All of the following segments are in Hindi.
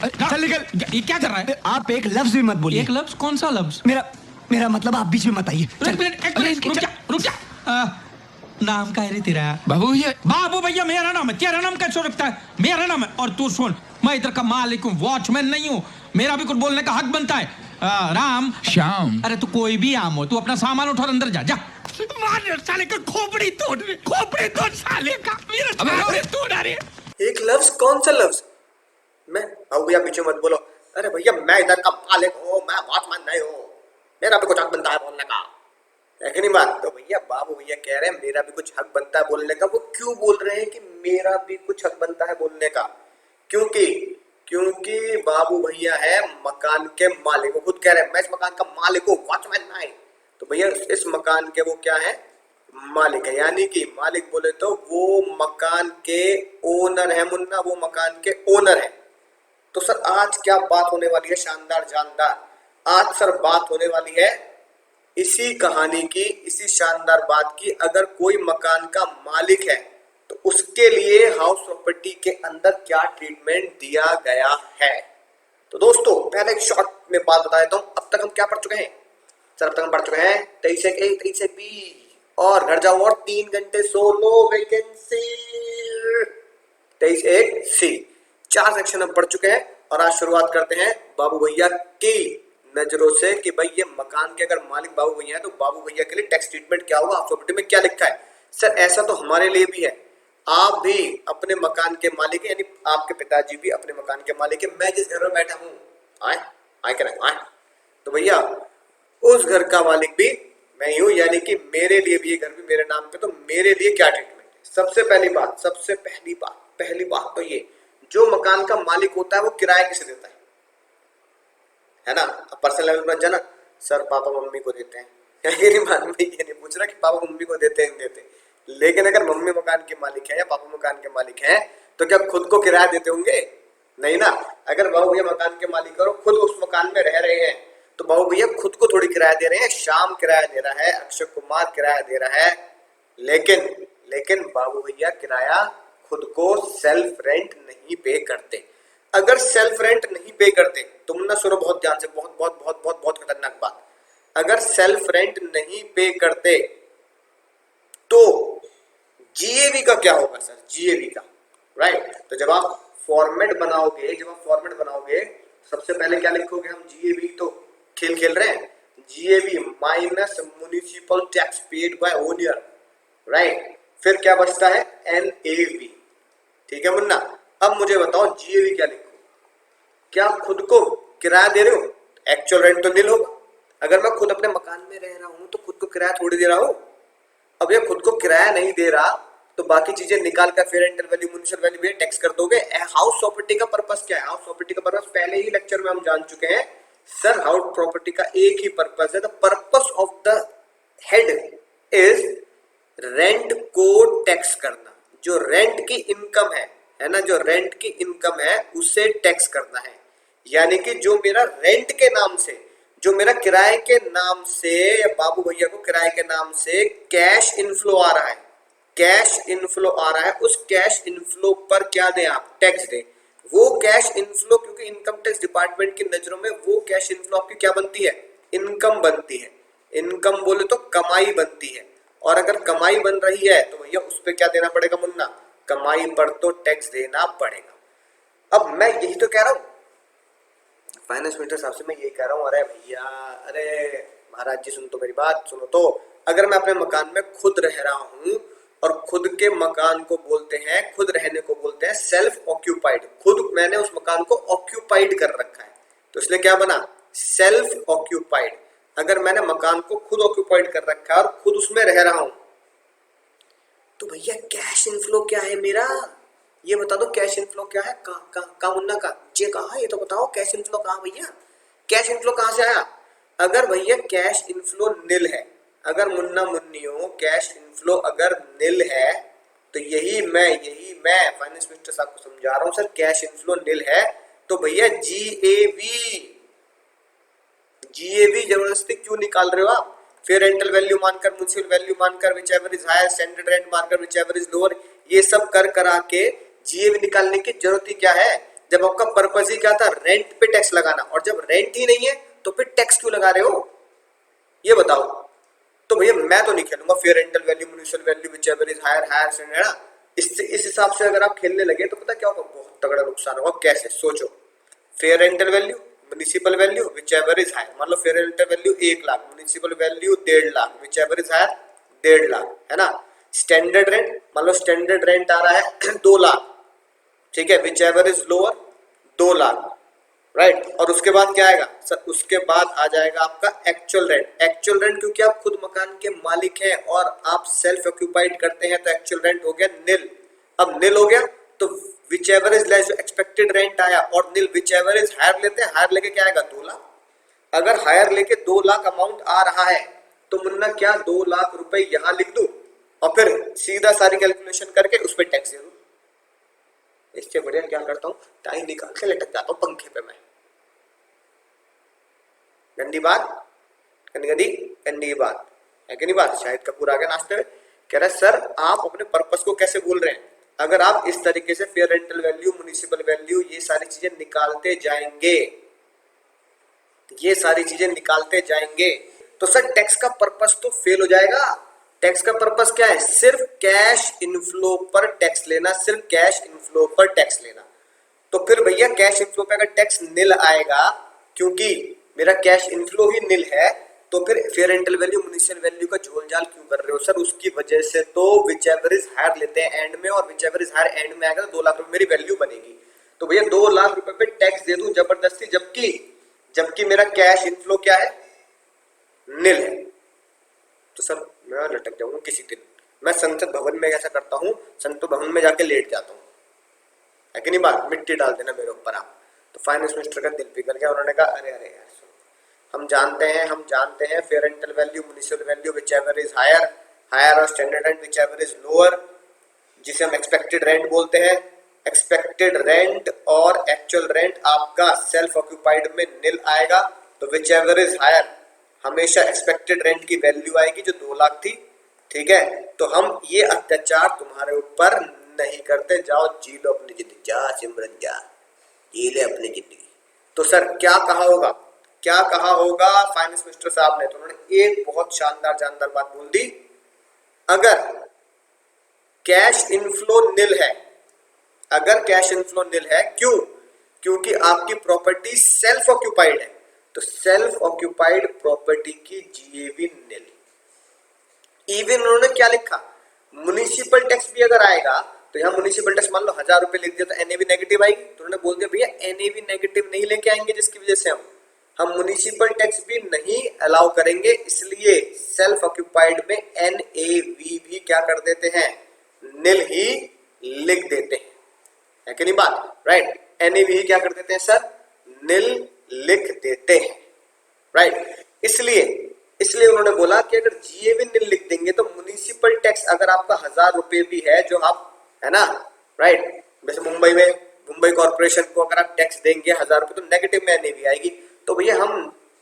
चल निकल। ये क्या कर रहा है? आप एक लफ्ज भी मत बोलिए। एक लफ्ज? कौन सा लफ्ज? मेरा मतलब आप बीच में मत आइए। रुक जा। नाम का है रे तेरा? बाबू ये बाबू भैया मेरा नाम है, तेरा नाम कैसे रखता है? मेरा नाम है। और तू सुन, मैं इधर का मालिक हूँ, वॉचमैन नहीं हूँ। मेरा भी कुछ बोलने का हक बनता है। राम श्याम। अरे तू कोई भी आम हो, तू अपना सामान उठा और अंदर जा। मार साले का खोपड़ी तोड़ साले का। मेरा साले तोड़। अरे एक लफ्ज? कौन सा लफ्ज? मैं अब भैया पीछे मत बोलो। अरे भैया मैं इधर का मालिक हूँ, मैं वॉचमैन नहीं हूँ। मेरा भी कुछ हक बनता है बोलने का, है कि नहीं बात? तो भैया बाबू भैया कह रहे हैं मेरा भी कुछ हक बनता है बोलने का। वो क्यों बोल रहे हैं कि मेरा भी कुछ हक बनता है बोलने का? क्योंकि बाबू भैया है मकान के मालिक। वो खुद कह रहे हैं मैं इस मकान का मालिक हूँ, वॉचमैन नहीं। तो भैया इस मकान के वो क्या है? मालिक है। यानी कि मालिक बोले तो वो मकान के ओनर है मुन्ना, वो मकान के ओनर है। तो सर आज क्या बात होने वाली है? शानदार जानदार। आज सर बात होने वाली है इसी कहानी की, इसी शानदार बात की। अगर कोई मकान का मालिक है तो उसके लिए हाउस प्रॉपर्टी के अंदर क्या ट्रीटमेंट दिया गया है। तो दोस्तों पहले एक शॉर्ट में बात बता देता हूं। अब तक हम क्या पढ़ चुके हैं सर? अब तक हम पढ़ चुके हैं 23A 23B और घर जाओ और 3 घंटे सो लो वैकेंसी 23A चार सेक्शन हम पढ़ चुके हैं। और आज शुरुआत करते हैं बाबू भैया की नजरों से कि भाई ये मकान के अगर मालिक बाबू भैया है तो बाबू भैया के लिए टैक्स ट्रीटमेंट क्या होगा, हाउस प्रॉपर्टी में क्या लिखा है। सर ऐसा तो हमारे लिए भी है, आप भी अपने मकान के मालिक है, यानी आपके पिताजी भी अपने मकान के मालिक है। मैं जिस घर में बैठा हूँ आए तो भैया उस घर का मालिक भी मैं ही हूँ, यानी कि मेरे लिए भी ये घर भी मेरे नाम पे। तो मेरे लिए क्या ट्रीटमेंट है? सबसे पहली बात तो ये, जो मकान का मालिक होता है वो किराया किसे देता है ना? अब पर्सनल लेवल पर जाना, सर पापा मम्मी को देते हैं। ये नहीं पूछ रहा कि पापा मम्मी को देते हैं नहीं देते, लेकिन अगर मम्मी मकान के मालिक है या पापा मकान के मालिक है तो क्या खुद को किराया देते होंगे? नहीं ना। अगर बाबू भैया मकान के मालिक और खुद उस मकान में रह रहे हैं तो बाबू भैया खुद को थोड़ी किराया दे रहे हैं। श्याम किराया दे रहा है, अक्षय कुमार किराया दे रहा है, लेकिन बाबू भैया किराया खुद को सेल्फ रेंट नहीं पे करते। अगर सेल्फ रेंट नहीं पे करते, तुम ना सुनो बहुत ध्यान से, बहुत खतरनाक बात। अगर सेल्फ रेंट नहीं पे करते तो जीएवी का क्या होगा सर? जीएवी का राइट। तो जब आप फॉर्मेट बनाओगे सबसे पहले क्या लिखोगे हम? जीएवी। तो खेल रहे हैं, GAV minus municipal tax paid by owner, right. फिर क्या बचता है? एनएवी। ठीक है मुन्ना, अब मुझे बताओ जीएवी क्या लिखूं? क्या खुद को किराया दे रहे हो? एक्चुअल रेंट तो नील होगा। अगर मैं खुद अपने मकान में रह रहा हूं तो खुद को किराया थोड़ी दे रहा हूं। अब ये खुद को किराया नहीं दे रहा तो बाकी चीजें निकाल कर फिर रेंटल वैल्यू, म्युनिसिपल वैल्यू भी टैक्स कर दोगे। हाउस प्रॉपर्टी का पर्पस क्या है? हाउस प्रॉपर्टी का पर्पस पहले ही लेक्चर में हम जान चुके हैं सर। हाउस प्रॉपर्टी का एक ही पर्पस है, the purpose of the head is rent को टैक्स करना। जो रेंट की इनकम है ना, जो रेंट की इनकम है उसे टैक्स करना है। यानी कि जो मेरा रेंट के नाम से, जो मेरा किराए के नाम से या बाबू भैया को किराए के नाम से कैश इनफ्लो आ रहा है, उस कैश इनफ्लो पर क्या दें आप? टैक्स दें। वो कैश इनफ्लो, क्योंकि इनकम टैक्स डिपार्टमेंट की नजरों में वो कैश इनफ्लो आपकी क्या बनती है? इनकम बनती है। इनकम बोले तो कमाई बनती है, और अगर कमाई बन रही है तो भैया उस पर क्या देना पड़ेगा मुन्ना? कमाई पर तो टैक्स देना पड़ेगा। अब मैं यही तो कह रहा हूं फाइनेंस मिनिस्टर साहब से, मैं यही कह रहा हूं, अरे भैया, अरे महाराज जी सुनो तो मेरी बात सुनो तो। अगर मैं अपने मकान में खुद रह रहा हूं और खुद के मकान को बोलते हैं, खुद रहने को बोलते हैं सेल्फ ऑक्यूपाइड, खुद मैंने उस मकान को ऑक्यूपाइड कर रखा है तो इसलिए क्या बना? Self occupied. अगर मैंने मकान को खुद ऑक्यूपाइड कर रखा है और खुद उसमें रह रहा हूं तो भैया कैश इनफ्लो क्या है मेरा? ये बता दो कैश इनफ्लो क्या है? का मुन्ना का ये कहा, ये तो बताओ कैश इनफ्लो कहा भैया? कैश इनफ्लो कहां से आया? अगर भैया कैश इनफ्लो नील है, अगर मुन्ना मुन्नियों कैश इनफ्लो अगर नील है तो यही मैं फाइनेंस मिनिस्टर साहब को समझा रहा हूं सर, कैश इनफ्लो नील है तो भैया जीएवी जबरदस्ती क्यों निकाल रहे हो आप? फिर रेंटल वैल्यू मानकर, म्युनिसिपल वैल्यू मानकर, whichever is higher, standard rent मानकर, विच एवर इज लोअर, ये सब कर करा के जीएवी निकालने की जरूरत ही क्या है? जब आपका पर्पस ही क्या था, रेंट पे टैक्स लगाना, और जब रेंट ही नहीं है तो फिर टैक्स क्यों लगा रहे हो, ये बताओ। तो भैया मैं तो नहीं खेलूंगा fair rental value, municipal value, whichever is higher, higher से, है ना। इस हिसाब से अगर आप खेलने लगे तो पता क्या होगा, बहुत तगड़ा नुकसान होगा। कैसे, सोचो। Fair rental value, municipal value, whichever is higher. मान लो fair rental value 1 lakh, municipal value 1.5 lakh, whichever is higher 1.5 lakh, है ना। स्टैंडर्ड रेंट, मान लो स्टैंडर्ड रेंट आ रहा है 2 लाख, ठीक है, whichever is lower 2 lakh, right. और उसके बाद क्या आएगा सर, उसके बाद आ जाएगा आपका एक्चुअल रेंट। एक्चुअल रेंट क्योंकि आप खुद मकान के मालिक हैं और आप सेल्फ ऑक्यूपाइड करते हैं, तो एक्चुअल रेंट हो गया निल। अब निल हो गया तो विच एवर इज लेस, जो एक्सपेक्टेड रेंट आया, और निल विच एवर इज हायर लेते हैं, हायर लेके क्या आएगा 2 लाख। अगर हायर लेके 2 लाख अमाउंट आ रहा है तो मुन्ना क्या 2 लाख रुपए यहां लिख दूं और फिर सीधा सारी कैलकुलेशन करके उस पर टैक्स दे दूं। इससे बढ़िया क्या करता हूं, टाइम निकाल के लटक जाता हूं पंखे पे मैं। गंदी बात, गंदी बात है कि नहीं बात। शाहिद कपूर आगे नाचते हुए कह रहे सर आप अपने पर्पस को कैसे भूल रहे हैं। अगर आप इस तरीके से fair rental value, municipal value, ये सारी चीजें निकालते जाएंगे, तो सर टैक्स का पर्पस तो फेल हो जाएगा। टैक्स का पर्पस क्या है, सिर्फ कैश इनफ्लो पर टैक्स लेना, सिर्फ कैश इनफ्लो पर टैक्स लेना। तो फिर भैया कैश इनफ्लो पे अगर टैक्स निल आएगा, क्योंकि मेरा कैश इनफ्लो ही निल है, तो फिर fair rental value, municipal value का झोलझाल क्यों कर रहे हो सर। उसकी वजह से तो विच एवर इज हायर लेते हैं एंड में, और whichever is higher end में आएगा तो 2 लाख रुपए मेरी वैल्यू बनेगी। तो भैया 2 लाख रुपए पे टैक्स दे दूं जबरदस्ती, जबकि मेरा कैश इनफ्लो क्या है, निल है। तो सर मैं लटक जाऊंगा किसी दिन। मैं संसद भवन में ऐसा करता हूँ, संसद भवन में जाके लेट जाता हूँ, है कि नहीं बात। मिट्टी डाल देना मेरे ऊपर आप। तो फाइनेंस मिनिस्टर का दिल पिघल गया, उन्होंने कहा अरे यार हम जानते हैं fair rental value, municipal value, whichever is higher और standard rent whichever is lower, जिसे हम एक्सपेक्टेड रेंट बोलते हैं। एक्सपेक्टेड रेंट और एक्चुअल रेंट आपका सेल्फ ऑक्यूपाइड में निल आएगा, तो विच एवर इज हायर हमेशा एक्सपेक्टेड रेंट की वैल्यू आएगी जो 2 लाख थी, ठीक है। तो हम ये अत्याचार तुम्हारे ऊपर नहीं करते, जाओ जी लो अपनी जिंदगी, जा सिमरन जा जी ले अपनी जिंदगी। तो सर क्या कहा होगा फाइनेंस मिनिस्टर साहब ने, तो उन्होंने एक बहुत शानदार बात बोल दी। अगर कैश इनफ्लो निल है, क्योंकि आपकी प्रॉपर्टी सेल्फ ऑक्यूपाइड है, तो सेल्फ ऑक्यूपाइड प्रॉपर्टी की जीएवी निल। इवन उन्होंने क्या लिखा, म्युनिसिपल टैक्स भी अगर आएगा तो यहाँ म्युनिसिपल टैक्स मान लो 1000 रुपए लिख दिया तो एनएवी नेगेटिव आएगी। तो उन्होंने बोल दिया भैया एनएवी नेगेटिव नहीं लेके आएंगे, जिसकी वजह से हम म्युनिसिपल टैक्स भी नहीं अलाउ करेंगे, इसलिए सेल्फ ऑक्यूपाइड में एनएवी भी क्या कर देते हैं, निल ही लिख देते हैं, है कि नहीं बात, राइट। एनएवी क्या कर देते हैं सर, निल लिख देते हैं, राइट। इसलिए उन्होंने बोला कि अगर जीएवी निल लिख देंगे तो म्युनिसिपल टैक्स अगर आपका 1000 रुपए भी है, जो आप, है ना, राइट। वैसे मुंबई कॉर्पोरेशन को अगर आप टैक्स देंगे 1000 रुपए तो नेगेटिव में एनएवी आएगी। तो भैया हम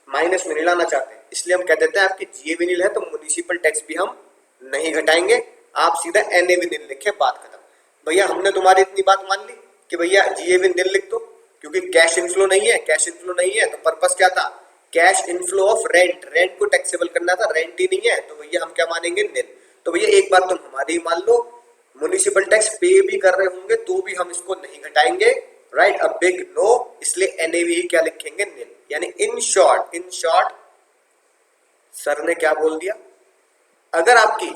माइनस में नहीं लाना चाहते, इसलिए हम कह देते हैं आपकी जीएवी निल है तो म्युनिसिपल टैक्स भी हम नहीं घटाएंगे, आप सीधा एनएवी निल लिखे, बात खत्म। भैया हमने तुम्हारी इतनी बात मान ली कि भैया जीएवी निल लिख दो, क्योंकि कैश इनफ्लो नहीं है, तो पर्पस क्या था, कैश इनफ्लो ऑफ रेंट को टैक्सेबल करना था, रेंट ही नहीं है, तो भैया हम क्या मानेंगे, निल। तो भैया एक बात तुम हमारी मान लो, म्युनिसिपल टैक्स पे भी कर रहे होंगे तो भी हम इसको नहीं घटाएंगे, राइट। अ बिग नो, इसलिए एनएवी क्या लिखेंगे, निल। यानी इन शॉर्ट सर ने क्या बोल दिया, अगर आपकी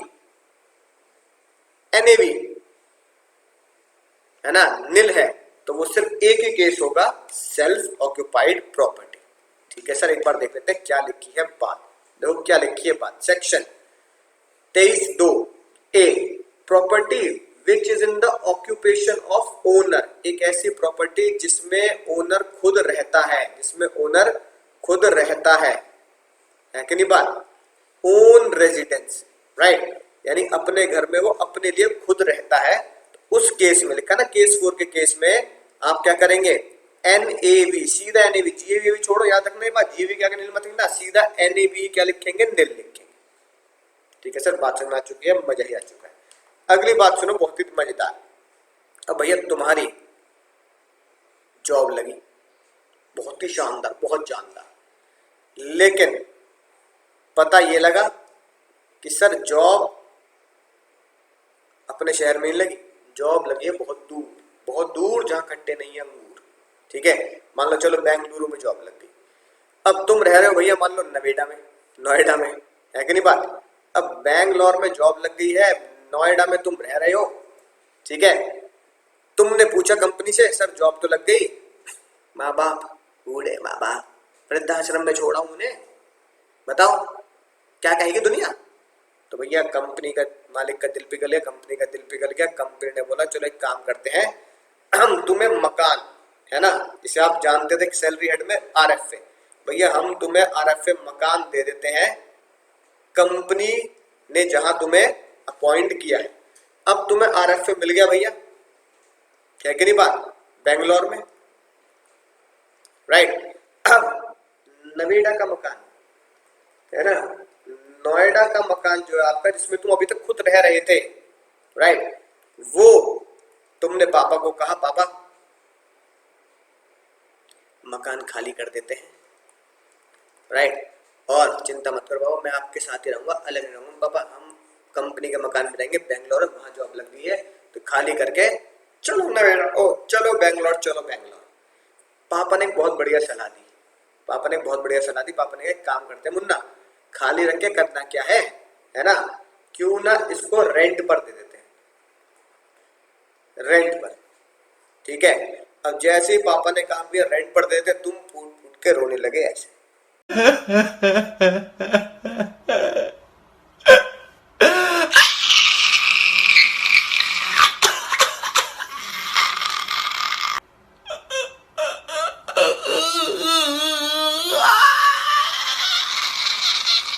एनएवी है ना निल है तो वो सिर्फ एक ही केस होगा, सेल्फ ऑक्यूपाइड प्रॉपर्टी। ठीक है सर, एक बार देख लेते हैं क्या लिखी है बात। देखो क्या लिखी है बात, section 23(2)(a) property which is in the occupation of owner, एक ऐसी प्रॉपर्टी जिसमें ओनर खुद रहता है कि नहीं बात, ओन रेजिडेंस, राइट। यानी अपने घर में वो अपने लिए खुद रहता है, तो उस केस में लिखा ना, केस 4 के केस में आप क्या करेंगे, एनएवी, सीधा एनएवी, जीएवी छोड़ो, याद रखना ये बात, जीएवी क्या निल मत लिखना, सीधा एनएवी क्या लिखेंगे, निल लिखेंगे। ठीक है सर, बात समझ आ चुकी है, मजा ही आ चुका है। अगली बात सुनो, बहुत ही मजेदार। अब भैया तुम्हारी जॉब लगी, बहुत ही शानदार, बहुत जानदार। लेकिन पता ये लगा कि सर जॉब अपने शहर में ही लगी, जॉब लगी है बहुत दूर जहां खट्टे नहीं है अंगूर। ठीक है, मान लो चलो बेंगलुरु में जॉब लग गई। अब तुम रह रहे हो भैया मान लो नोएडा में, है कि नहीं बात। अब बैंगलोर में जॉब लग गई है, नोएडा में तुम रह रहे हो। ठीक है, तुमने पूछा कंपनी से सर जॉब तो लग गई, माँ बाप बूढ़े, माँ बाप वृद्धाश्रम में छोड़ा हूं उन्हें, बताओ क्या कहेगी दुनिया। तो भैया कंपनी का मालिक का दिल पिघल गया, कंपनी का दिल पिघल गया। कंपनी ने बोला चलो एक काम करते हैं, हम तुम्हें मकान, है ना, जिसे आप जानते थे सैलरी हेड में RFA, भैया हम तुम्हें RFA मकान दे देते हैं, कंपनी ने जहां तुम्हें अपॉइंट किया है। अब तुम्हें RFA मिल गया भैया, क्या कि नहीं बात, बेंगलोर में, राइट। अब नोएडा का मकान, है ना, नोएडा का मकान जो है आपका, जिसमें तुम अभी तक खुद रह रहे थे, राइट, वो तुमने पापा को कहा पापा मकान खाली कर देते हैं, राइट, और चिंता मत करो बाबा मैं आपके साथ ही रहूंगा, अलग नहीं रहूंगा पापा, हम कंपनी के मकान में रहेंगे, बेंगलोर में वहां जॉब लग गई है तो खाली करके चलो नोएडा, ओ चलो बेंगलोर, चलो बेंगलोर। पापा ने एक बहुत बढ़िया सलाह दी, पापा ने कहा एक काम करते हैं मुन्ना, खाली रख के करना क्या है ना, क्यों ना इसको रेंट पर दे देते हैं, रेंट पर। ठीक है, अब जैसे ही पापा ने कहा भैया रेंट पर दे देते, तुम फूट फूट के रोने लगे ऐसे।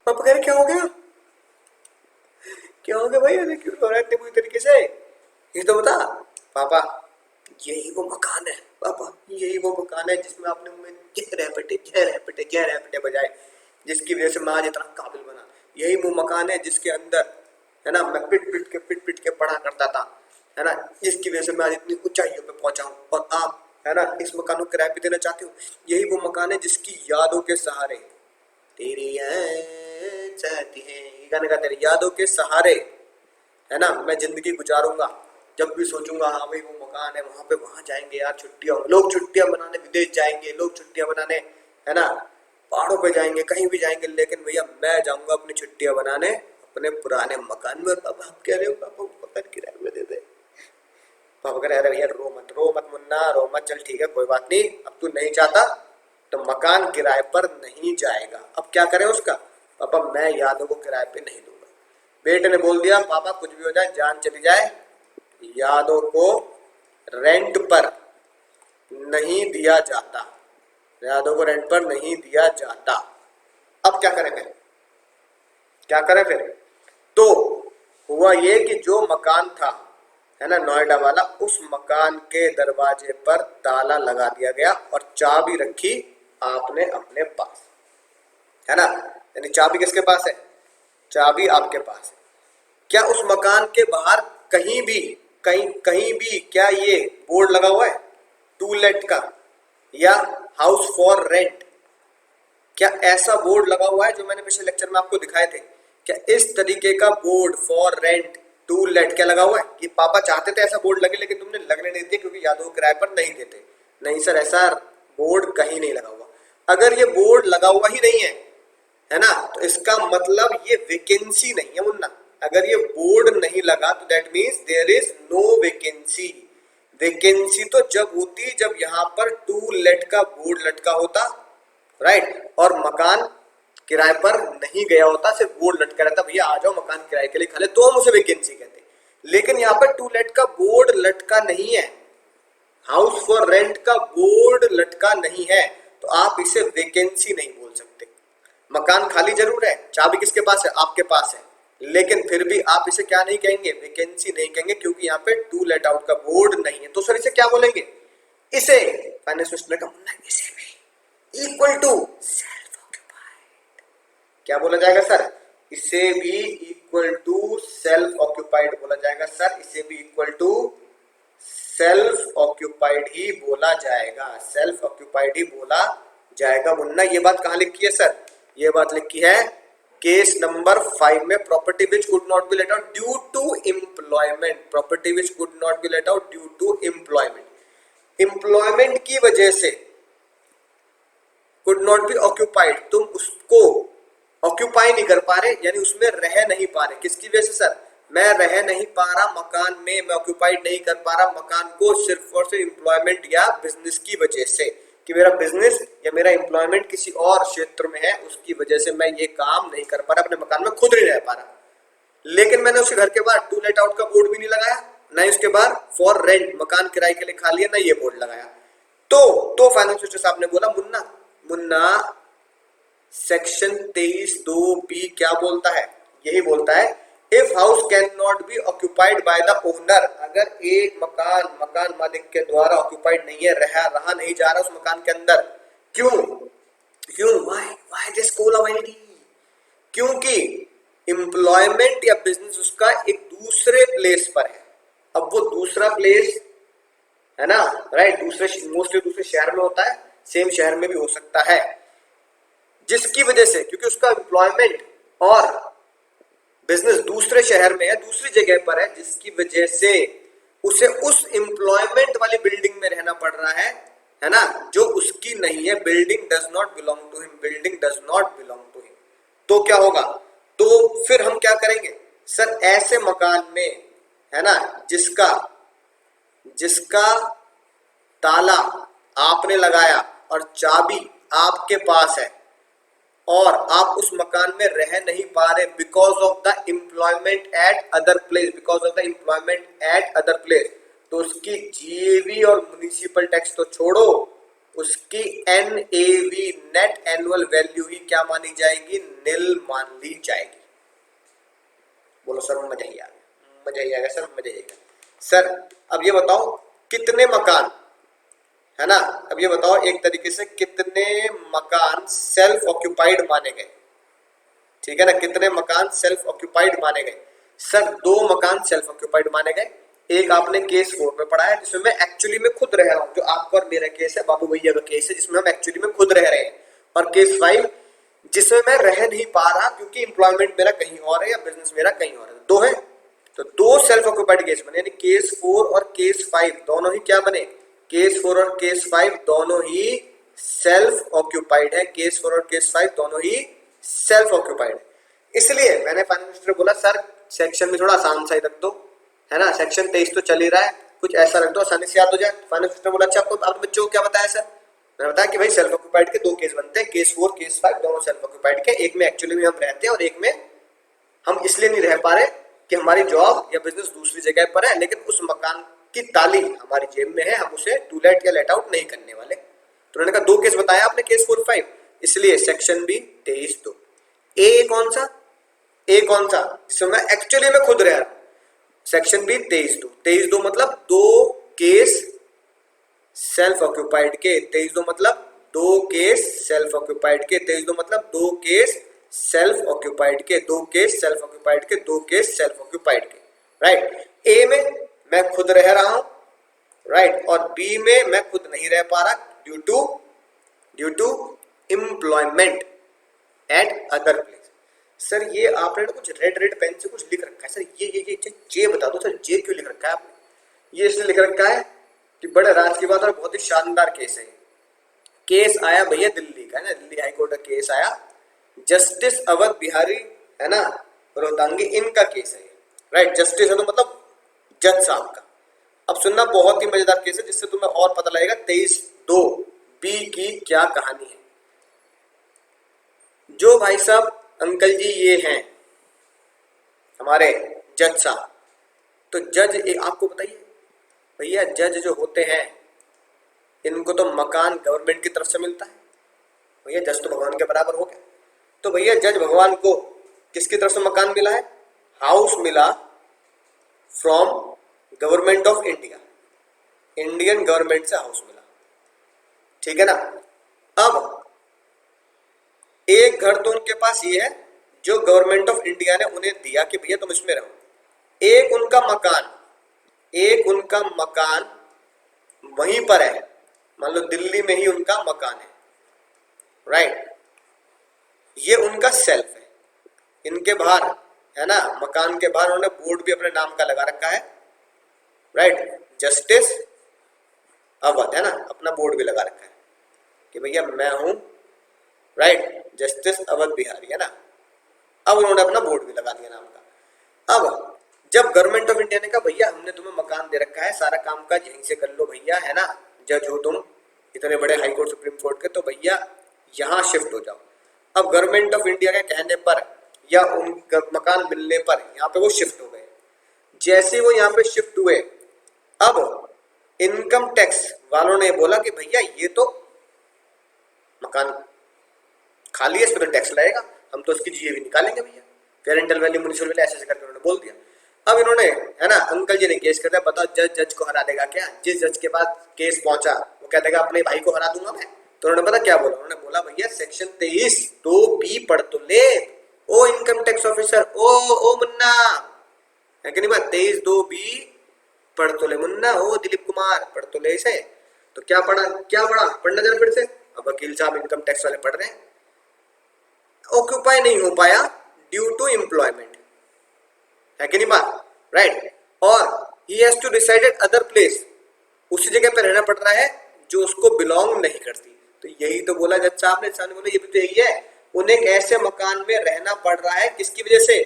पापा कह रहे क्या हो गया भाई, अरे क्यों रो रहा है इतने बुरी तरीके से, ये तो बता। पापा यही वो मकान है पापा, यही वो मकान है जिसमें आपने मुझे जहर पेटे बजाए, जिसकी वजह से मैं आज इतना काबिल बना। यही वो मकान है जिसके अंदर, है ना, मैं पिट पिट के पढ़ा करता था, है ना, जिसकी वजह से मैं आज इतनी ऊंचाइयों पे पहुंचा हूँ, और आप, है ना, इस मकान को किराए पे देना चाहते हो। यही वो मकान है जिसकी यादों के सहारे, तेरी याद चाहती है, ये गाने का, तेरी यादों के सहारे, है ना, मैं जिंदगी गुजारूंगा। जब भी सोचूंगा हाँ भाई वो मकान है, वहां जाएंगे यार, लोग छुट्टियां मनाने विदेश जाएंगे, लोग छुट्टियां मनाने, है ना, पहाड़ों पे जाएंगे, कहीं भी जाएंगे, लेकिन भैया मैं जाऊंगा अपनी छुट्टियां बनाने अपने पुराने मकान में। पापा आप कह रहे हो पापा मकान किराए में दे दे। पापा कह रहे अरे भैया रो मत मुन्ना, रो मत, चल ठीक है कोई बात नहीं, अब तू नहीं चाहता तो मकान किराए पर नहीं जाएगा। अब क्या करें उसका, पापा मैं यादों को किराए पे नहीं दूंगा। बेटे ने बोल दिया पापा कुछ भी हो जाए, जान चली जाए, यादों को रेंट पर नहीं दिया जाता, यादों को रेंट पर नहीं दिया जाता। अब क्या करें फिर, तो हुआ ये कि जो मकान था, है ना, नोएडा वाला, उस मकान के दरवाजे पर ताला लगा दिया गया और चाबी रखी आपने अपने पास, है ना, यानी चाबी किसके पास है, चाबी आपके पास है। क्या उस मकान के बाहर कहीं भी क्या ये बोर्ड लगा हुआ है टू लेट का या हाउस फॉर रेंट, क्या ऐसा बोर्ड लगा हुआ है जो मैंने पिछले लेक्चर में आपको दिखाए थे, क्या इस तरीके का board for rent to let क्या लगा हुआ है, कि पापा चाहते थे ऐसा बोर्ड लगे लेकिन तुमने लगने नहीं दिया क्योंकि यादों को किराए पर नहीं देते। नहीं सर, ऐसा बोर्ड कहीं नहीं लगा हुआ। अगर ये बोर्ड लगा हुआ ही नहीं है ना, तो इसका मतलब ये वैकेंसी नहीं है मुन्ना। अगर ये बोर्ड नहीं लगा तो that means there is no vacancy. Vacancy तो जब होती जब यहाँ पर टू लेट का बोर्ड लटका होता, राइट, और मकान किराए पर नहीं गया होता, सिर्फ बोर्ड लटका रहता, भैया आ जाओ मकान किराए के लिए खाली, तो हम उसे वैकेंसी कहते हैं। लेकिन यहाँ पर टू लेट का बोर्ड लटका नहीं है, हाउस फॉर रेंट का बोर्ड लटका नहीं है, तो आप इसे वैकेंसी नहीं बोल सकते। मकान खाली जरूर है, चाबी किसके पास है, आपके पास है, लेकिन फिर भी आप इसे क्या नहीं कहेंगे, वैकेंसी नहीं कहेंगे, क्योंकि यहाँ पे टू लेट आउट का बोर्ड नहीं है। तो सर इसे क्या बोलेंगे, इसे फाइनेंस में इसे भी इक्वल टू सेल्फ ऑक्यूपाइड क्या बोला जाएगा सर, इसे भी इक्वल टू सेल्फ ऑक्यूपाइड बोला जाएगा सर, इसे भी इक्वल टू सेल्फ ऑक्यूपाइड ही बोला जाएगा, सेल्फ ऑक्यूपाइड ही बोला जाएगा। मुन्ना ये बात कहाँ लिखी है सर? ये बात लिखी है केस नंबर 5 में, property which could not be let out due to employment, property which could not be let out due to employment, employment की वजह से कुड नॉट बी ऑक्यूपाइड, तुम उसको ऑक्यूपाई नहीं कर पा रहे, यानी उसमें रह नहीं पा रहे। किसकी वजह से सर? मैं रह नहीं पा रहा मकान में, मैं ऑक्यूपाइड नहीं कर पा रहा मकान को सिर्फ और सिर्फ एम्प्लॉयमेंट या बिजनेस की वजह से, कि मेरा बिजनेस या मेरा एम्प्लॉयमेंट किसी और क्षेत्र में है, उसकी वजह से मैं ये काम नहीं कर पा रहा, अपने मकान में खुद नहीं रह पा रहा। लेकिन मैंने उसके घर के बाहर टू लेट आउट का बोर्ड भी नहीं लगाया, ना ही उसके बाहर फॉर रेंट, मकान किराए के लिए खा लिया, ना ये बोर्ड लगाया। तो फाइनेंस मिनिस्टर साहब ने बोला, मुन्ना सेक्शन 23(2)(b) क्या बोलता है? यही बोलता है, if house can not be occupied by the owner, अगर एक मकान मालिक के द्वारा ऑक्यूपाइड नहीं है, रहा नहीं जा रहा उस मकान के अंदर, क्यों व्हाई दिस कोलाबिलिटी? क्योंकि एम्प्लॉयमेंट या बिजनेस उसका एक दूसरे प्लेस पर है। अब वो दूसरा प्लेस है ना, राइट, मोस्टली दूसरे शहर में होता है, सेम शहर में भी हो सकता है, जिसकी वजह से, क्योंकि उसका एम्प्लॉयमेंट और बिजनेस दूसरे शहर में है, दूसरी जगह पर है, जिसकी वजह से उसे उस एम्प्लॉयमेंट वाली बिल्डिंग में रहना पड़ रहा है ना, जो उसकी नहीं है। Building does not belong to him, building does not belong to him. तो क्या होगा? तो फिर हम क्या करेंगे सर? ऐसे मकान में है ना, जिसका ताला आपने लगाया और चाबी आपके पास है, और आप उस मकान में रह नहीं पा रहे because of the employment at other place, तो उसकी जीएवी और म्युनिसिपल टैक्स तो छोड़ो, उसकी एनएवी, नेट एनुअल वैल्यू ही क्या मानी जाएगी? निल मान ली जाएगी। बोलो सर, मजा ही आएगा सर, मजा ही आएगा सर। अब ये बताओ कितने मकान, है ना, अब ये बताओ एक तरीके से कितने मकान सेल्फ ऑक्यूपाइड माने गए? ठीक है ना, कितने मकान सेल्फ ऑक्यूपाइड माने गए? सर 2 मकान सेल्फ ऑक्यूपाइड माने गए। एक आपने केस 4 में पढ़ा है, जिसमें मैं एक्चुअली में खुद रह रहा हूँ, जो आपका और मेरा केस है, बाबू भैया का केस है, जिसमें हम एक्चुअली में खुद रह रहे हैं। और केस 5 जिसमें मैं रह नहीं पा रहा क्योंकि एम्प्लॉयमेंट मेरा कहीं और है या बिजनेस मेरा कहीं और है। 2 है, तो 2 सेल्फ ऑक्यूपाइड केस बने, यानी केस 4 और केस 5 दोनों ही क्या बने? केस 4 और केस 5 दोनों ही सेल्फ ऑक्यूपाइड है, केस 4 और केस 5 दोनों ही सेल्फ ऑक्यूपाइड है। इसलिए मैंने फाइनेंस मिनिस्टर को बोला, सर सेक्शन में थोड़ा आसान सा ही रख दो, है ना, सेक्शन 23 तो चल ही रहा है, कुछ ऐसा रख दो आसानी से याद हो जाए। फाइनेंस मिनिस्टर बोला, अच्छा आपको आपने बच्चों को क्या बताया सर? मैंने बताया कि भाई सेल्फ ऑक्यूपाइड के 2 केस बनते हैं, केस 4 केस 5 दोनों सेल्फ ऑक्यूपाइड के, एक में एक्चुअली में हम रहते हैं और एक में हम इसलिए नहीं रह पा रहे कि हमारी जॉब या बिजनेस दूसरी जगह पर है, लेकिन उस मकान की ताली हमारी जेब में है, हम उसे टू लेट या लेट आउट नहीं करने वाले। तो उन्होंने कहा 2 केस बताया आपने, केस 4 5, इसलिए सेक्शन भी 23(2). ए कौन सा? इसमें मैं एक्चुअली में खुद रह रहा हूं, सेक्शन भी 23(2). 23(2) मतलब 2 केस सेल्फ ऑक्यूपाइड के, 23(2) मतलब 2 केस सेल्फ ऑक्यूपाइड के, 23(2) मतलब 2 केस सेल्फ ऑक्यूपाइड के, 2 केस सेल्फ ऑक्यूपाइड के, 2 केस सेल्फ ऑक्यूपाइड के, राइट। ए में मैं खुद रह रहा हूं, राइट, और बी में मैं खुद नहीं रह पा रहा due to employment at other place. Sir ये आपने कुछ रेड पेन से कुछ लिख रखा है सर, ये जे बता दो सर, जे क्यों लिख रखा है आपने? ये इसलिए लिख रखा है कि बड़े राज की बात और बहुत ही शानदार केस है। केस आया भैया दिल्ली का, है ना, दिल्ली हाई कोर्ट का केस आया, जस्टिस अवध बिहारी, है ना, रोहतांगी, इनका केस है, राइट। जस्टिस है तो मतलब जज साहब का। अब सुनना, बहुत ही मजेदार केस है, जिससे तुम्हें और पता लगेगा 23(2)(b) की क्या कहानी है। जो भाई साहब अंकल जी ये हैं हमारे जज साहब, तो जज आपको बताइए भैया, जज जो होते हैं इनको तो मकान गवर्नमेंट की तरफ से मिलता है, भैया जज तो भगवान के बराबर हो गया। तो भैया जज भगवान को किसकी तरफ से मकान मिला है? हाउस मिला from government of India, Indian government से हाउस मिला, ठीक है ना। अब एक घर तो उनके पास ये है जो गवर्नमेंट ऑफ इंडिया ने उन्हें दिया कि भैया तुम इसमें रहो। एक उनका मकान वहीं पर है, मान लो दिल्ली में ही उनका मकान है, राइट, ये उनका सेल्फ है, इनके बाहर है ना, मकान के बाहर उन्होंने बोर्ड भी अपने नाम का लगा रखा है, राइट, जस्टिस अवध, है ना, अपना बोर्ड भी लगा रखा है कि भैया मैं हूं, राइट, जस्टिस अवध बिहारी, है ना। अब उन्होंने अपना बोर्ड भी लगा दिया नाम का। अब जब गवर्नमेंट ऑफ इंडिया ने कहा भैया हमने तुम्हें मकान दे रखा है, सारा काम काज यहीं से कर लो भैया, है ना, जज हो तुम इतने बड़े हाई कोर्ट सुप्रीम कोर्ट के, तो भैया यहाँ शिफ्ट हो जाओ। अब गवर्नमेंट ऑफ इंडिया के कहने पर या उन मकान मिलने पर यहाँ पे वो शिफ्ट हो गए। जैसे वो यहाँ पे शिफ्ट हुए, अब इनकम टैक्स वालों ने बोला कि भैया ये तो मकान खाली है, इस पर टैक्स लगेगा, हम तो इसकी जीए भी निकालेंगे भैया, पेरेंटल वैल्यू, म्युनिसिपल वैल्यू, ऐसे करके उन्होंने बोल दिया। अब इन्होंने, है ना, अंकल जी ने केस कर दिया, बताओ जज को हरा देगा क्या? जिस जज के पास केस पहुंचा वो कह देगा अपने भाई को हरा दूंगा मैं। तो उन्होंने पता क्या बोला, उन्होंने बोला भैया सेक्शन 23(2)(b) पढ़ तो ले, ओ इनकम टैक्स ऑफिसर, ओ मुन्ना, है कि नहीं बात, 23(2)(b) पढ़ तो ले मुन्ना, ओ दिलीप कुमार पढ़ तो ले इसे। तो क्या पढ़ा, पढ़ना जरा फिर से। अब वकील साहब इनकम टैक्स वाले पढ़ रहे हैं, ऑक्यूपाई नहीं हो पाया ड्यू टू एम्प्लॉयमेंट, है कि नहीं बात, राइट, और he has to decide at other place, उसी जगह पे रहना पड़ रहा है जो उसको बिलोंग नहीं करती। तो यही तो बोला जज साहब ने बोला ये भी तो यही है, उन्हें ऐसे मकान में रहना पड़ रहा है, किसकी वजह से,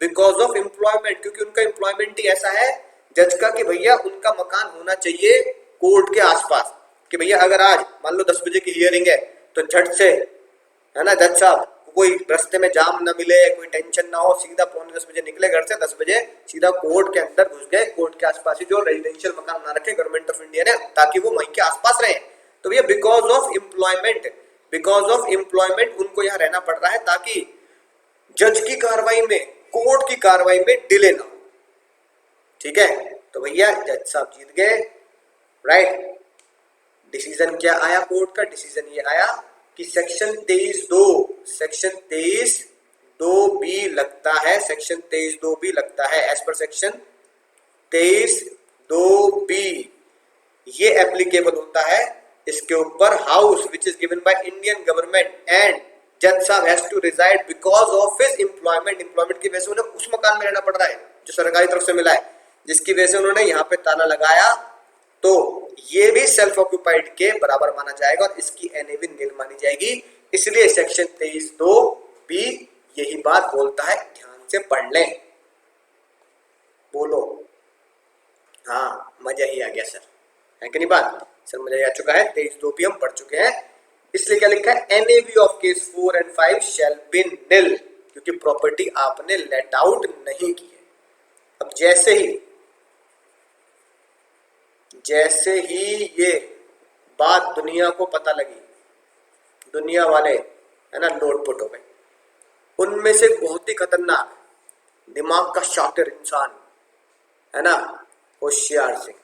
बिकॉज ऑफ एम्प्लॉयमेंट, क्योंकि उनका एम्प्लॉयमेंट ही ऐसा है जज का कि भैया उनका मकान होना चाहिए कोर्ट के आसपास, कि भैया अगर आज मान लो 10 बजे की हियरिंग है तो झट से, है ना, जज साहब कोई रास्ते में जाम ना मिले, कोई टेंशन ना हो, सीधा 9:45 बजे निकले घर से, 10 बजे सीधा कोर्ट के अंदर घुस गए, कोर्ट के आसपास ही जो रेजिडेंशियल मकान बना रखे गवर्नमेंट ऑफ इंडिया ने, ताकि वो वहीं के आसपास रहे। तो भैया बिकॉज ऑफ एम्प्लॉयमेंट उनको यहाँ रहना पड़ रहा है, ताकि जज की कार्रवाई में, कोर्ट की कार्रवाई में डिले ना हो, ठीक है। तो भैया जज साहब जीत गए, राइट। डिसीजन क्या आया कोर्ट का, डिसीजन ये आया कि सेक्शन 23(2)(b) लगता है, सेक्शन 23(2)(b) लगता है, एज पर सेक्शन 23(2)(b) ये एप्लीकेबल होता है इसके ऊपर, house which is given by Indian government and जज साहब has to reside because of his employment की वजह से उन्हें उस मकान में रहना पड़ रहा है जो सरकारी तरफ से मिला है, जिसकी वजह से उन्होंने यहाँ पे ताला लगाया, तो ये भी सेल्फ ऑक्यूपाइड के बराबर माना जाएगा और इसकी एनएवी नील मानी जाएगी। इसलिए सेक्शन 23(2)(b) यही बात बोलता है, ध्यान से पढ़ लें। बोलो हाँ, मजा ही आ गया सर, है कि नहीं बात, सर मजा ही आ चुका है। 23(2)(b) हम पढ़ चुके हैं, इसलिए क्या लिखा है, NAV of case 4 and 5 shall be nil, क्योंकि प्रॉपर्टी आपने लेट आउट नहीं की है। अब जैसे ही ये बात दुनिया को पता लगी, दुनिया वाले, है ना, लोटपुट हो गए। उनमें से बहुत ही खतरनाक, दिमाग का शातिर इंसान, है ना, होशियार सिंह,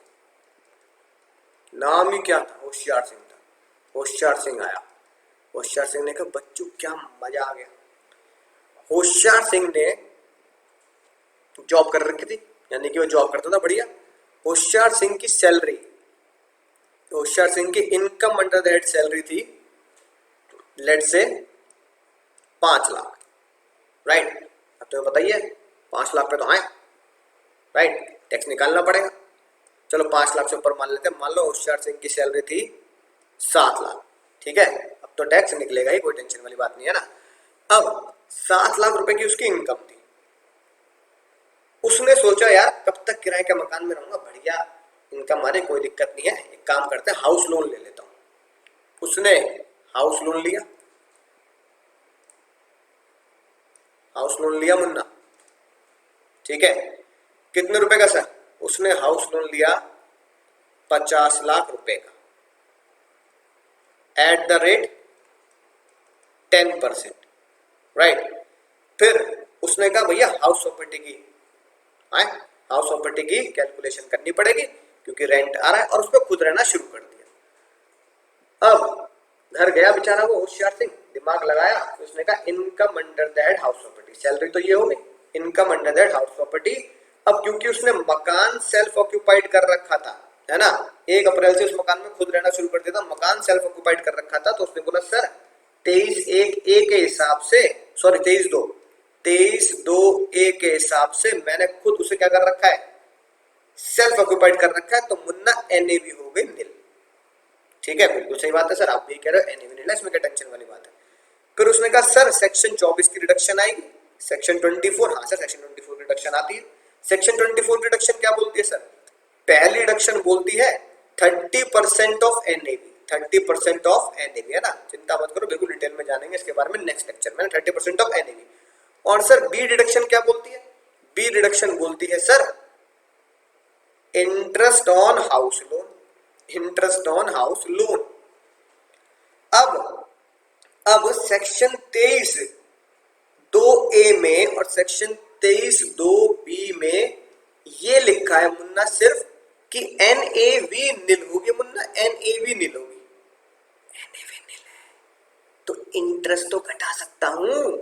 नाम ही क्या था, होशियार सिंह था। होशियार सिंह आया, होशियार सिंह ने कहा बच्चों क्या मजा आ गया। होशियार सिंह ने जॉब कर रखी थी, यानी कि वो जॉब करता था बढ़िया। होशियार सिंह की सैलरी, होशियार सिंह की income under the head salary थी लेट से 5 लाख, राइट। अब तुम्हें बताइए 5 लाख पे तो आए, राइट, टैक्स निकालना पड़ेगा। चलो 5 लाख से ऊपर मान लेते हैं, मान लो होशियार सिंह की सैलरी थी 7 लाख, ठीक है, अब तो टैक्स निकलेगा ही, कोई टेंशन वाली बात नहीं है ना। अब 7 लाख रुपए की उसकी इनकम थी, उसने सोचा यार कब तक किराए के मकान में रहूंगा, बढ़िया इनकम आ रही, कोई दिक्कत नहीं है, एक काम करते हैं हाउस लोन ले लेता हूं। उसने हाउस लोन लिया, हाउस लोन लिया मुन्ना, ठीक है, कितने रुपए का सर, उसने हाउस लोन लिया 50 लाख रुपए का एट द रेट 10%, राइट। फिर उसने कहा भैया हाउस प्रॉपर्टी की हाउस प्रॉपर्टी की कैलकुलेशन करनी पड़ेगी क्योंकि रेंट आ रहा है, और उस पर खुद रहना शुरू कर दिया। अब घर गया बेचारा वो होशियार सिंह, दिमाग लगाया, तो उसने कहा income under that house property, salary तो ये हो गई, income under that house property. अब क्योंकि उसने मकान सेल्फ ऑक्यूपाइड कर रखा था, है ना, 1 अप्रैल से उस मकान में खुद रहना शुरू कर दिया था, मकान सेल्फ ऑक्यूपाइड कर रखा था, तो उसने बोला सर 23/1/A के हिसाब से, सॉरी 23/2/A के हिसाब से मैंने खुद उसे क्या कर रखा है, सेल्फ ऑक्यूपाइड कर रखा है, तो मुन्ना एनएवी हो गई नील। ठीक है, बिल्कुल सही बात है सर, आप भी कह रहे हो एनएवी नील है, इसमें क्या टेंशन वाली बात है। फिर उसने कहा सर सेक्शन 24 की रिडक्शन आएगी, सेक्शन 24, हाँ सर सेक्शन 24 की रिडक्शन आती है। सेक्शन 24 की रिडक्शन क्या बोलती है सर, पहली रिडक्शन बोलती है 30% ऑफ एनएवी, 30% ऑफ एनएवी, है ना, चिंता मत करो, बिल्कुल डिटेल में जानेंगे इसके बारे में नेक्स्ट लेक्चर में, 30% ऑफ एनएवी। और सर बी रिडक्शन क्या बोलती है, बी रिडक्शन बोलती है sir interest on house loan, interest on house loan. अब सेक्शन 23(2)(A) में और सेक्शन 23(2)(B) में ये लिखा है मुन्ना सिर्फ कि एनएवी नील होगी, मुन्ना एनएवी नील होगी, एनएवी नील है तो इंटरेस्ट तो घटा सकता हूं,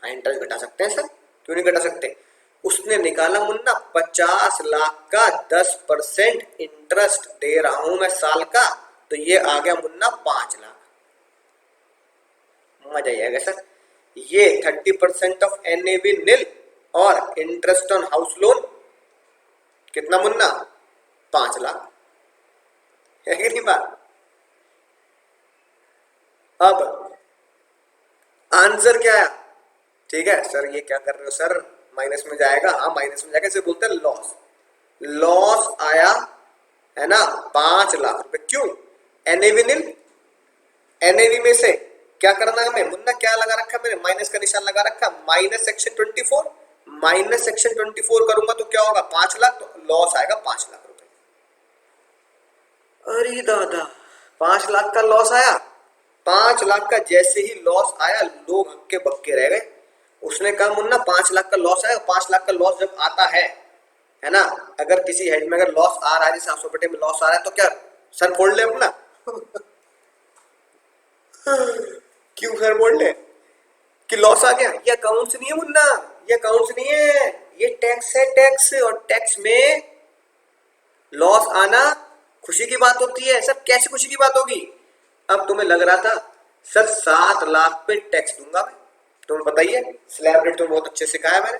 हाँ इंटरेस्ट घटा सकते हैं सर, क्यों नहीं घटा सकते। उसने निकाला मुन्ना 50 लाख का 10% इंटरेस्ट दे रहा हूं मैं साल का, तो ये आ गया मुन्ना 5 लाख। मजा ही आएगा सर, ये 30% ऑफ एनएवी नील और इंटरेस्ट ऑन हाउस लोन कितना मुन्ना, 5 लाख, है कि नहीं बात। अब आंसर क्या है, ठीक है सर ये क्या कर रहे हो सर, माइनस में जाएगा, हाँ माइनस में जाएगा, इसे बोलते हैं लॉस, लॉस आया है ना 5 लाख रुपए, क्यों, एनएवी नील, एनएवी में से क्या करना है हमें मुन्ना, क्या लगा रखा है मैंने, माइनस का निशान लगा रखा, माइनस सेक्शन 24, माइनस सेक्शन 24 करूंगा तो क्या होगा 5 लाख, तो लॉस आएगा 5 लाख रुपए। अरे दादा 5 लाख का लॉस आया, 5 लाख का जैसे ही लॉस आया लोग हक्के बक्के रह गए। उसने कहा मुन्ना 5 लाख का लॉस आया, 5 लाख का लॉस जब आता है ना, अगर किसी हेड में अगर लॉस आ रहा है, जैसे 700 में लॉस आ रहा है, तो क्या सर फोड़ ले अपना क्यों सर बोल ले कि लॉस आ गया, ये अकाउंट्स नहीं है मुन्ना, ये अकाउंट्स नहीं है, ये टैक्स है, टैक्स, और टैक्स में लॉस आना खुशी की बात होती है सर, कैसे खुशी की बात होगी। अब तुम्हें लग रहा था सर 7 लाख पे टैक्स दूंगा मैं, तुम्हें बताइए स्लैब रेट तो बहुत अच्छे सिखाया मैंने,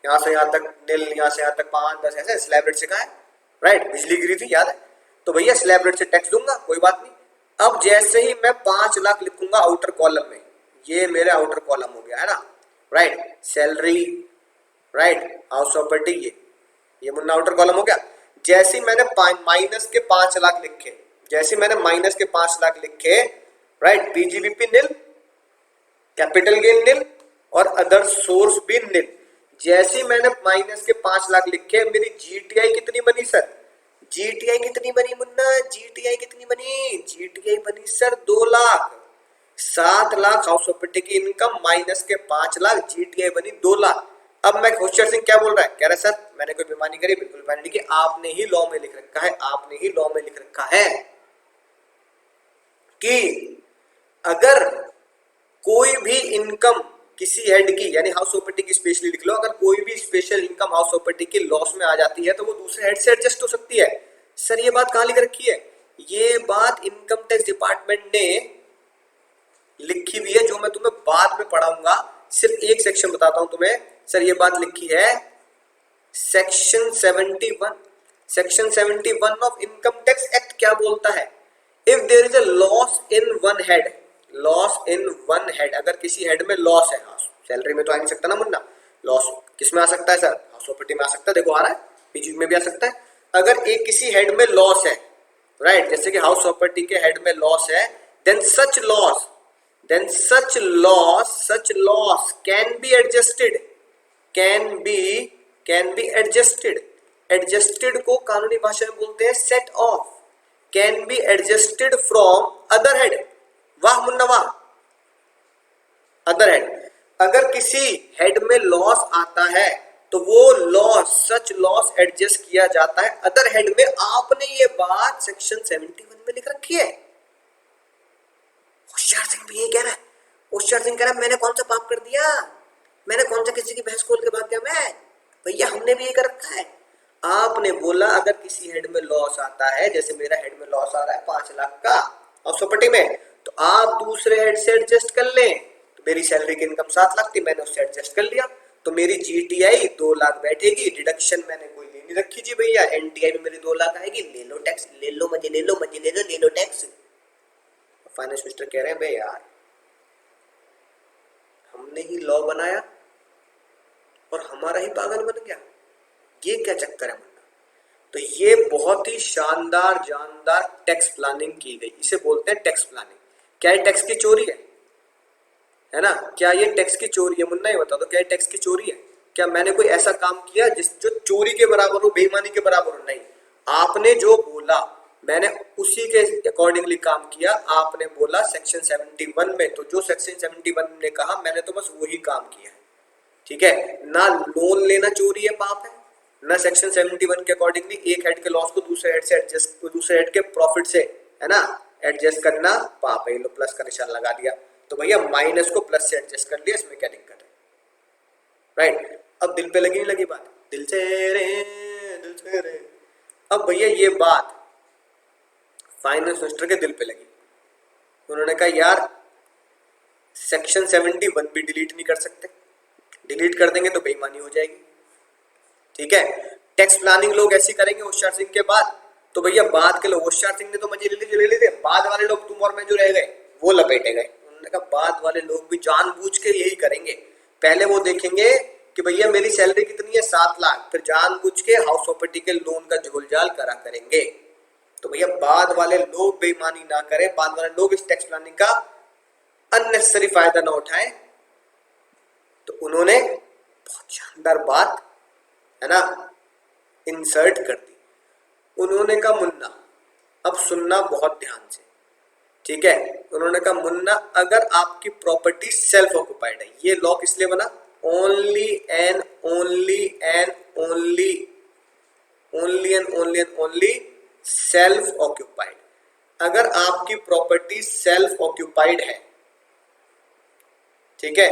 यहाँ से यहाँ तक नील, यहाँ से यहाँ तक 5, 10 ऐसे स्लैब रेट सिखाया, राइट, बिजली गिरी थी याद है, तो भैया स्लैब रेट से टैक्स दूंगा कोई बात नहीं। अब जैसे ही मैं 5 लाख लिखूंगा आउटर कॉलम में, ये मेरे आउटर कॉलम हो गया है ना, right, salary, right, house property, ये मुन्ना आउटर कॉलम हो गया। जैसे मैंने माइनस के 5 लाख लिखे, जैसे मैंने माइनस के 5 लाख लिखे, राइट, पीजीबीपी नील, कैपिटल गेन नील और अदर सोर्स भी नील। जैसे मैंने माइनस के 5 लाख लिखे, मेरी जीटीआई कितनी बनी सर, जीटीआई कितनी बनी मुन्ना, जीटीआई कितनी बनी, जीटीआई बनी sir 2 lakh, 7 lakh house property की इनकम माइनस के 5 लाख, जीटीआई बनी 2 लाख। अब मैं होशियार सिंह क्या बोल रहा है, कह रहा है सर मैंने कोई बेईमानी करी, बिल्कुल बेईमानी नहीं की, आपने ही लॉ में लिख रखा है, आपने ही लॉ में लिख रखा है कि अगर कोई भी इनकम किसी हेड की, यानी हाउस प्रॉपर्टी की स्पेशली लिख लो, अगर कोई भी स्पेशल इनकम हाउस प्रॉपर्टी की लॉस में आ जाती है तो वो दूसरे हेड से एडजस्ट हो सकती है। सर ये बात कहां लिख रखी है, ये बात इनकम टैक्स डिपार्टमेंट ने लिखी हुई है, जो मैं तुम्हें बाद में पढ़ाऊंगा, सिर्फ एक सेक्शन बताता हूं तुम्हें। सर ये बात लिखी है section 71, section 71 of income tax act क्या बोलता है, if there is a loss in one head, loss in one head, अगर किसी हेड में लॉस है, सैलरी में तो आ नहीं सकता ना मुन्ना, लॉस किस में आ सकता है सर, हाउस प्रॉपर्टी में आ सकता है, देखो आ रहा है, पीजी में भी आ सकता है। अगर एक किसी हेड में लॉस है, राइट, जैसे कि हाउस प्रॉपर्टी के हेड में लॉस है, then such loss can be adjusted, can be adjusted, adjusted को कानूनी भाषा में बोलते हैं set off, can be adjusted from other head, वाह मुन्ना वाह, अदर हेड। अगर किसी हेड में लॉस आता है तो वो लॉस, सच लॉस एडजस्ट किया जाता है अदर हेड में। आपने ये बात सेक्शन 71 में लिख रखी है। होशियार सिंह भी यही कह रहा है, होशियार सिंह कह रहा है मैंने कौन सा पाप कर दिया, मैंने कौन सा किसी की भैंस खोल के भाग गया मैं, भैया हमने भी ये कर रखा है, आपने बोला अगर किसी हेड में लॉस आता है, जैसे मेरा हेड में लॉस आ रहा है 5 लाख का हाउस प्रॉपर्टी में, तो आप दूसरे हेड से एडजस्ट कर लें। तो मेरी सैलरी की इनकम 7 लाख थी, मैंने उससे एडजस्ट कर लिया, तो मेरी जीटीआई 2 लाख बैठेगी। डिडक्शन मैंने कोई ले नहीं रखी जी भैया, एनटीआई में मेरी 2 लाख आएगी। ले लो टैक्स, ले लो मजे, ले लो मजे, ले लो टैक्स। फाइनेंस मिनिस्टर कह रहे हैं बे यार, हमने ही लॉ बनाया और हमारा ही पागल बन गया, ये क्या चक्कर है मुन्ना। तो ये बहुत ही शानदार जानदार टैक्स प्लानिंग की गई, इसे बोलते हैं टैक्स प्लानिंग। क्या ये टैक्स की चोरी है ना? क्या ये टैक्स की चोरी है मुन्ना? ये बता दो, क्या ये टैक्स की चोरी है? क्या मैंने कोई ऐसा काम किया जिस जो चोरी के बराबर हो, बेईमानी के बराबर हो? नहीं, आपने जो बोला मैंने उसी के अकॉर्डिंगली काम किया। आपने बोला सेक्शन 71 में, तो जो सेक्शन 71 ने कहा मैंने तो बस वही काम किया है, ठीक है ना? लोन लेना चोरी है, पाप है ना? सेक्शन 71 के अकॉर्डिंगली एक हेड के लॉस को दूसरे हेड से एडजस्ट, दूसरे हेड के प्रॉफिट से, है ना, एडजस्ट करना पाप है। ये लो प्लस का निशान लगा दिया, तो भैया माइनस को प्लस से एडजस्ट कर लिया, इसमें क्या दिक्कत है? राइट। अब दिल पे लगी नहीं लगी बात? दिल से रे, दिल से रे। अब भैया ये बात फाइनेंस मिनिस्टर के दिल पे लगी। उन्होंने कहा यार सेक्शन 71 भी डिलीट नहीं कर सकते, डिलीट कर देंगे तो बेईमानी हो जाएगी, ठीक है? टैक्स प्लानिंग लोग ऐसी करेंगे होशियार सिंह के बाद, तो भैया बाद के लोग, होशियार सिंह ने तो मजे ले लिए, बाद वाले लोग तुम और मैं जो रह गए वो लपेटे गए। उन्होंने कहा बाद वाले लोग भी जानबूझ के यही करेंगे, पहले वो देखेंगे कि भैया मेरी सैलरी कितनी है 7 लाख, फिर जानबूझ के हाउस प्रॉपर्टी के लोन का झोलझाल करा करेंगे। तो भैया बाद वाले लोग बेईमानी ना करें, बाद वाले लोग इस टैक्स प्लानिंग का अननेसेसरी फायदा ना उठाएं। तो उन्होंने बहुत शानदार बात, है ना, इंसर्ट कर दी। उन्होंने कहा मुन्ना अब सुनना बहुत ध्यान से, ठीक है? उन्होंने कहा मुन्ना अगर आपकी प्रॉपर्टी सेल्फ ऑक्युपाइड है, ये लॉ किस लिए बना? Only and only and only, only and only and only self occupied. अगर आपकी प्रॉपर्टी सेल्फ ऑक्युपाइड है, ठीक है,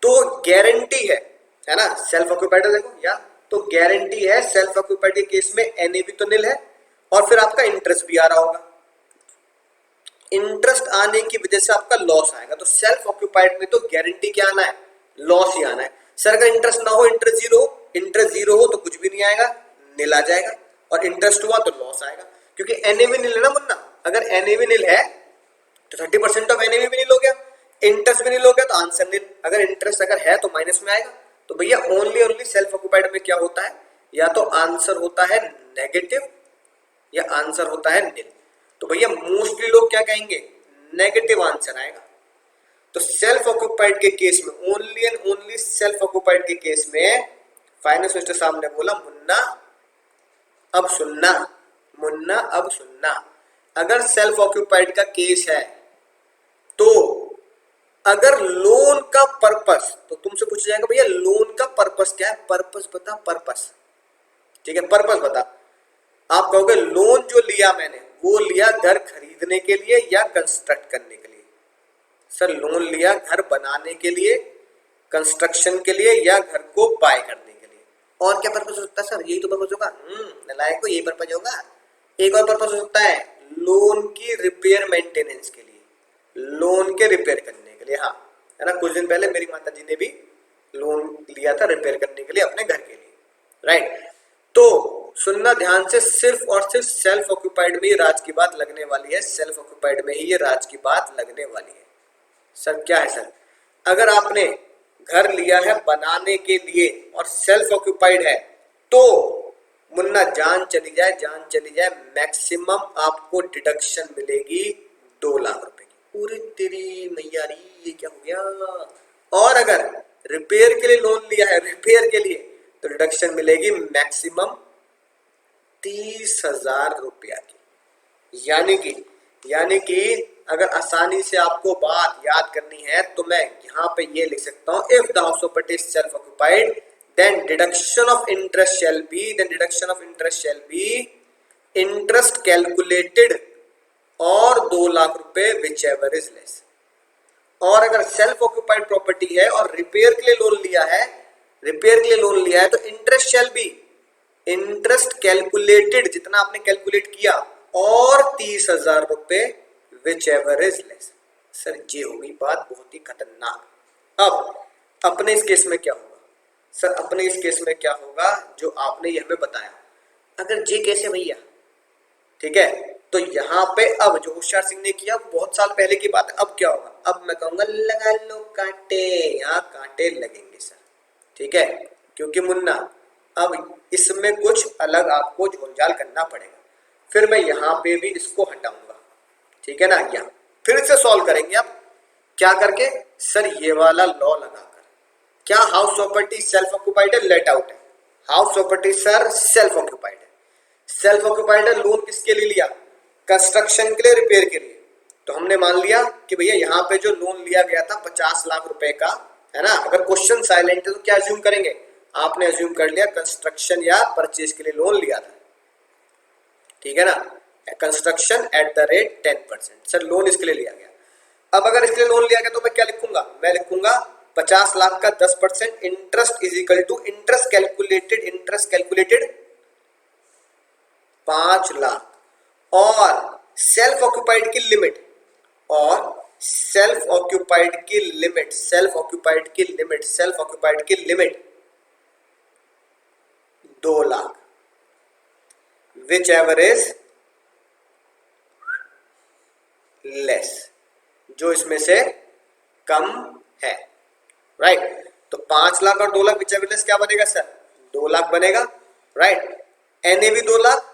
तो गारंटी है ना? सेल्फ ऑक्युपाइड देखो या, तो गारंटी है सेल्फ ऑक्युपाइड के केस में एनएवी तो निल है, और फिर आपका इंटरेस्ट भी आ रहा होगा। इंटरेस्ट आने की वजह से आपका लॉस आएगा, तो सेल्फ ऑक्युपाइड में तो गारंटी क्या आना है? लॉस ही आना है। सर अगर इंटरेस्ट ना हो, इंटरेस्ट जीरो हो तो कुछ भी नहीं आएगा, निल आ जाएगा, और इंटरेस्ट हुआ तो लॉस आएगा, क्योंकि एनएवी निल है ना मुन्ना। अगर एनएवी निल है तो 30% ऑफ एनएवी भी निल हो गया, इंटरेस्ट भी निल हो गया, तो आंसर निल। अगर इंटरेस्ट अगर है तो माइनस में आएगा। तो भैया ओनली सेल्फ ऑक्युपाइड में क्या होता है? या तो आंसर होता है नेगेटिव या आंसर होता है निल। तो भैया मोस्टली लोग क्या कहेंगे? नेगेटिव आंसर आएगा। तो सेल्फ ऑक्युपाइड के केस में, only and only self occupied के केस में फाइनेंस मिनिस्टर साहब ने बोला मुन्ना अब सुनना, मुन्ना अब सुनना। अगर सेल्फ ऑक्युपाइड का केस है तो अगर लोन का पर्पस, तो तुमसे पूछा जाएगा भैया लोन का पर्पस क्या है? पर्पस बता, पर्पस, ठीक है, पर्पस बता। आप कहोगे लोन जो लिया मैंने वो लिया घर खरीदने के लिए या कंस्ट्रक्ट करने के लिए? सर लोन लिया घर बनाने के लिए, कंस्ट्रक्शन के लिए, या घर को बाय करने के लिए। और क्या पर्पस हो सकता है सर? यही तो पर्पस होगा। नलायक को यही पर्पस होगा। एक और पर्पस हो सकता है लोन की रिपेयर मेंटेनेंस के लिए, लोन के रिपेयर करने के लिए, हाँ, है ना? कुछ दिन पहले मेरी माता जी ने भी लोन लिया था रिपेयर करने के लिए अपने घर के लिए, राइट? तो सुनना ध्यान से, सिर्फ और सिर्फ सेल्फ ऑक्युपाइड में ही राज की बात लगने वाली है, सेल्फ ऑक्युपाइड में ही ये राज की बात लगने वाली है। सर क्या है सर? अगर आपने घर लिया है बनाने के लिए और सेल्फ ऑक्युपाइड है तो मुन्ना जान चली जाए, जान चली जाए, मैक्सिमम आपको डिडक्शन मिलेगी 2 लाख रुपए की। पूरी तेरी मैयारी, ये क्या हो गया? और अगर रिपेयर के लिए लोन लिया है, रिपेयर के लिए, तो डिडक्शन मिलेगी मैक्सिमम 30,000 रुपया की। यानी कि अगर आसानी से आपको बात याद करनी है तो मैं यहाँ पे ये लिख सकता हूँ, if the house property is self occupied then deduction of interest shall be interest calculated और 2 लाख रुपए विच एवर इज लेस। और अगर सेल्फ ऑक्युपाइड प्रॉपर्टी है और रिपेयर के लिए लोन लिया है तो interest shall be interest calculated, जितना आपने कैलकुलेट किया, और 30,000 रुपए which ever is less. Sir ये होगी बात बहुत ही खतरनाक। अब अपने इस केस में क्या होगा? सर अपने इस केस में क्या होगा जो आपने ये हमें बताया, अगर जे कैसे भैया, ठीक है, तो यहाँ पे अब जो होशियार सिंह ने किया बहुत साल पहले की बात है। अब क्या होगा? अब मैं कहूंगा लगा लो कांटे, यहाँ कांटे लगेंगे सर, ठीक है, क्योंकि मुन्ना अब इसमें कुछ अलग आपको झोलझाल करना पड़ेगा। फिर मैं यहाँ पे भी इसको हटाऊंगा, ठीक है ना, यहाँ फिर से सॉल्व करेंगे। अब क्या करके? सर ये वाला लॉ लगाकर। क्या हाउस प्रॉपर्टी सेल्फ ऑक्युपाइड है? लेट आउट है। House property sir self occupied है। सेल्फ ऑक्युपाइड है, लोन किसके लिए लिया? कंस्ट्रक्शन के लिए, रिपेयर के लिए। तो हमने मान लिया कि भैया यहाँ पे जो लोन लिया गया था 50 लाख रुपए का, है ना, अगर क्वेश्चन साइलेंट है तो क्या अज्यूम करेंगे? आपने अज्यूम कर लिया कंस्ट्रक्शन या परचेज के लिए लोन लिया था, ठीक है ना, construction at the rate 10%। Sir loan इसके लिए लिया गया। अब अगर इसके लिए लोन लिया गया तो मैं क्या लिखूंगा? मैं लिखूंगा 50 लाख का 10% interest is equal to interest calculated 5 lakh, और सेल्फ ऑक्युपाइड की लिमिट, और सेल्फ ऑक्युपाइड की limit 2 lakh, whichever is less, जो इसमें से कम है, राइट। तो 5 लाख और 2 लाख विच एवर लेस क्या बनेगा सर? 2 लाख बनेगा, राइट। एनए भी 2 लाख,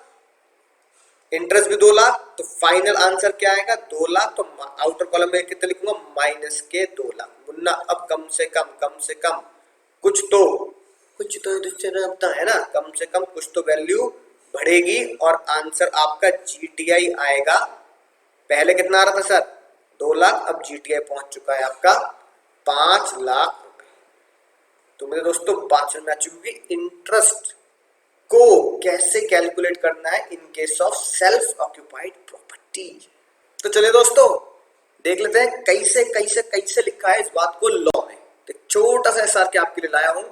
इंटरेस्ट भी 2 लाख, तो फाइनल आंसर क्या आएगा? 2 लाख। तो आउटर कॉलम में कितना लिखूंगा? माइनस के 2 लाख। मुन्ना अब कम से कम कुछ तो है ना, कम से कम कुछ तो वैल्यू बढ़ेगी और आंसर आपका जीटीआई आएगा। पहले कितना आ रहा था सर? 2 लाख, अब जीटीआई पहुंच चुका है आपका 5 लाख रुपए। तो मेरे दोस्तों बात समझ में आ चुकी है इंटरेस्ट को कैसे कैलकुलेट करना है in case of self occupied property. तो चलिए दोस्तों देख लेते हैं कैसे लिखा है इस बात को लॉ में। तो छोटा सा एसआर के आपके लिए लाया हूं,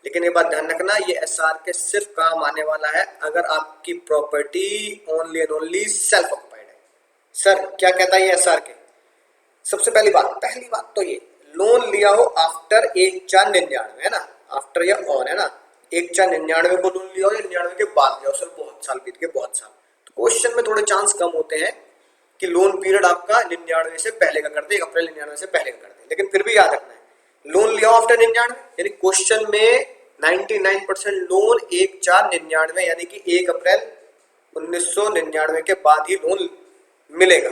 लेकिन ये बात ध्यान रखना, ये एसआर के सिर्फ काम आने वाला है अगर आपकी property only and only self occupied है। सर क्या कहता है ये एसआर के? सबसे पहली बात तो ये लोन लिया हो आफ्टर 1/4/99, है ना, आफ्टर या ऑन, है ना, 1/4/99 को लोन लिया हो या 99 के बाद लिया हो। सर बहुत साल बीत गए, बहुत साल। तो क्वेश्चन में थोड़े चांस कम होते हैं कि लोन पीरियड आपका 99 से पहले का कर दे, 1 अप्रैल 99 से पहले का कर दे, लेकिन फिर भी याद रखना है लोन लिया आफ्टर 99, यानी क्वेश्चन में 99% लोन 1/4/99 यानी कि 1 अप्रैल 1999 के बाद ही लोन मिलेगा।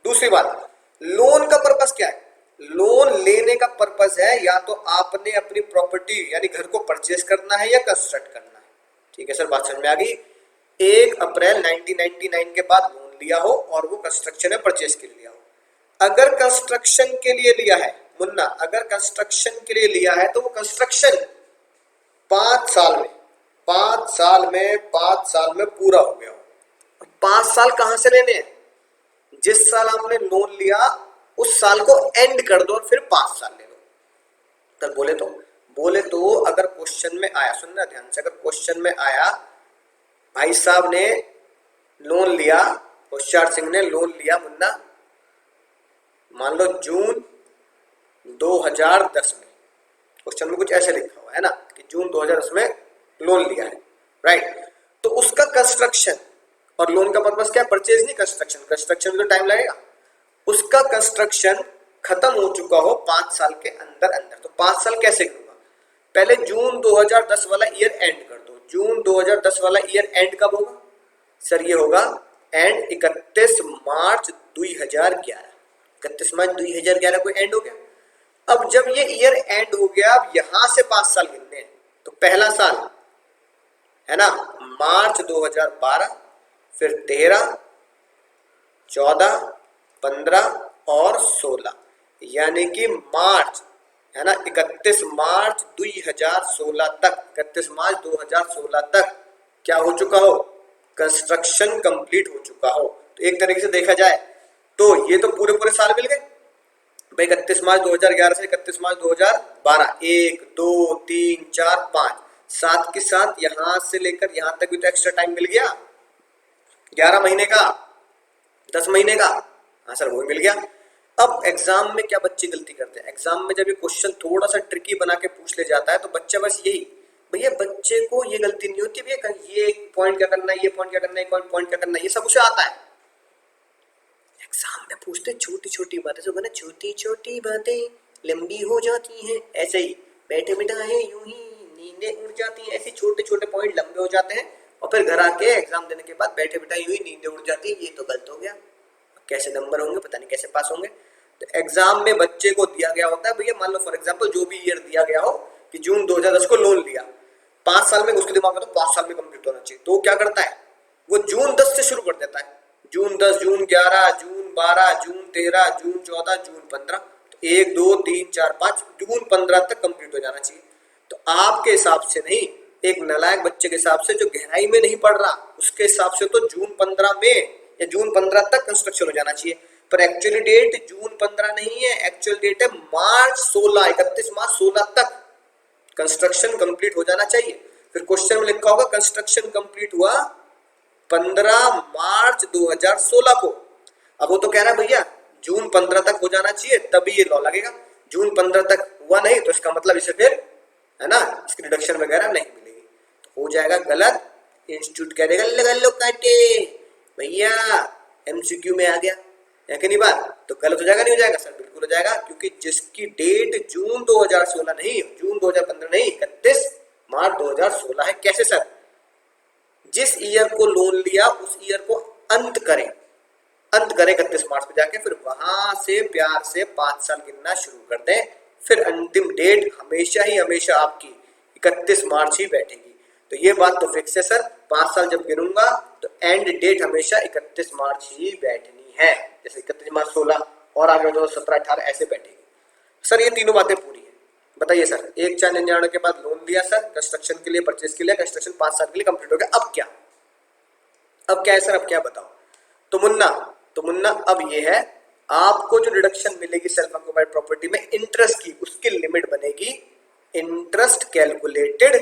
दूसरी बात, लोन का पर्पस क्या है? लोन लेने का पर्पस है या तो आपने अपनी प्रॉपर्टी यानी घर को परचेस करना है या कंस्ट्रक्ट करना है। ठीक है सर, बात समझ में आ गई। 1 अप्रैल 1999 के बाद लोन लिया हो और वो कंस्ट्रक्शन या परचेस के लिए लिया हो। अगर कंस्ट्रक्शन के लिए लिया है मुन्ना, अगर कंस्ट्रक्शन के लिए लिया है तो वो कंस्ट्रक्शन 5 साल में पूरा हो गया हो। 5 साल कहां से लेने हैं? जिस साल आपने लोन लिया उस साल को एंड कर दो और फिर 5 साल ले लो। तो बोले तो अगर क्वेश्चन में आया, सुनना ध्यान से, अगर क्वेश्चन में आया भाई साहब ने लोन लिया, होशियार सिंह ने लोन लिया मुन्ना, मान लो जून 2010 में, क्वेश्चन में कुछ ऐसे लिखा हुआ है ना कि जून 2010 में लोन लिया है, राइट। तो उसका कंस्ट्रक्शन, और लोन का पर्पस क्या है? परचेज नहीं, कंस्ट्रक्शन में तो टाइम लगेगा। उसका कंस्ट्रक्शन खत्म हो चुका हो 5 साल के अंदर। तो 5 साल कैसे करूंगा? पहले जून 2010 वाला ईयर एंड कर दो। जून 2010 वाला ईयर एंड कब होगा सर? ये होगा एंड 31 मार्च 2011। 31 मार्च 2011 को एंड हो गया। अब जब ये ईयर एंड हो गया, अब यहां से 5 साल गिनने हैं। तो पहला साल है ना मार्च 2012, फिर 13, 14, 15 और 16, यानी कि मार्च, है ना, 31 मार्च 2016 तक, 31 मार्च 2016 तक क्या हो चुका हो? कंस्ट्रक्शन कंप्लीट हो चुका हो। तो एक तरीके से देखा जाए तो ये तो पूरे साल मिल गए भाई। 31 मार्च 2011 से 31 मार्च 2012, 1, 2, 3, 4, 5 साथ के साथ यहां से लेकर यहां तक भी तो एक्स्ट्रा टाइम मिल गया, 11 महीने का, 10 महीने का। हाँ सर वो भी मिल गया। अब एग्जाम में क्या बच्चे गलती करते हैं, एग्जाम में जब ये क्वेश्चन थोड़ा सा ट्रिकी बना के पूछ ले जाता है तो बच्चा बस यही, भैया बच्चे को ये गलती नहीं होती, भैया ये पॉइंट क्या करना है, ये पॉइंट क्या करना है, पॉइंट क्या करना है, ये सब उसे आता है। एग्जाम में पूछते छोटी छोटी बातें, जो ना छोटी छोटी बातें लंबी हो जाती हैं, ऐसे ही बैठे बिठाए यूं ही नींदें उड़ जाती हैं, ऐसे छोटे छोटे पॉइंट लंबे हो जाते हैं और फिर घर आके एग्जाम देने के बाद बैठे बिठाए यूं ही नींदें उड़ जाती है, ये तो गलत हो गया, कैसे नंबर होंगे पता नहीं, कैसे पास होंगे। तो एग्जाम में बच्चे को दिया गया होता है, भैया मान लो फॉर एग्जाम्पल जो भी ईयर दिया गया हो कि जून 2010 को लोन लिया, 5 साल में, उसके दिमाग में तो 5 साल में कंप्लीट होना चाहिए, तो वो क्या करता है, वो जून 10 से शुरू कर देता है, जून 10, जून 11, जून 12, जून 13, जून 14, जून 15, तो 1 2 3 4 5 जून 15 तक कंप्लीट हो जाना चाहिए। तो आपके हिसाब से नहीं, एक नालायक बच्चे के हिसाब से जो गहराई में नहीं पढ़ रहा उसके हिसाब से तो जून 15 में या जून 15 तक कंस्ट्रक्शन हो जाना चाहिए, पर एक्चुअली डेट जून 15 नहीं है, एक्चुअल डेट है मार्च 16, 31 मार्च 16 तक कंस्ट्रक्शन कंप्लीट हो जाना चाहिए। फिर क्वेश्चन में लिखा होगा कंस्ट्रक्शन कंप्लीट हुआ 15 मार्च 2016 को। अब वो तो कह रहा है भैया जून 15 तक हो जाना चाहिए तभी ये लॉ लगेगा, जून 15 तक हुआ नहीं तो इसका मतलब इसे फिर है ना इसकी डिडक्शन वगैरह नहीं मिलेगी, तो हो जाएगा गलत। इंस्टीट्यूट कह देगा लगा लो काटे, भैया एमसीक्यू में आ गया या कि नहीं बात, तो गलत हो जाएगा, नहीं हो जाएगा सर, बिल्कुल हो जाएगा, क्योंकि जिसकी डेट जून 2016 नहीं, जून 2015 नहीं, 31 मार्च 2016 है। कैसे सर, जिस ईयर को लोन लिया उस ईयर को अंत करें 31 मार्च पे जाके, फिर वहां से प्यार से 5 साल गिनना शुरू कर दें, फिर अंतिम डेट हमेशा ही हमेशा आपकी 31 मार्च ही बैठेगी। तो ये बात तो फिक्स है सर, 5 साल जब गिनूंगा तो एंड डेट हमेशा 31 मार्च ही बैठनी है, जैसे 31 मार्च 16 और आगे 17 18 ऐसे बैठेगी। सर ये तीनों बातें पूरी है, बताइए सर 1/4/99 के बाद लोन लिया सर कंस्ट्रक्शन के लिए, परचेज के लिए, कंस्ट्रक्शन 5 साल के लिए कंप्लीट हो गया, अब क्या, अब क्या है सर, अब क्या बताओ। तो मुन्ना अब ये है, आपको जो डिडक्शन मिलेगी सेल्फ ऑक्युपाइड प्रॉपर्टी में इंटरेस्ट की, उसकी लिमिट बनेगी इंटरेस्ट कैलकुलेटेड,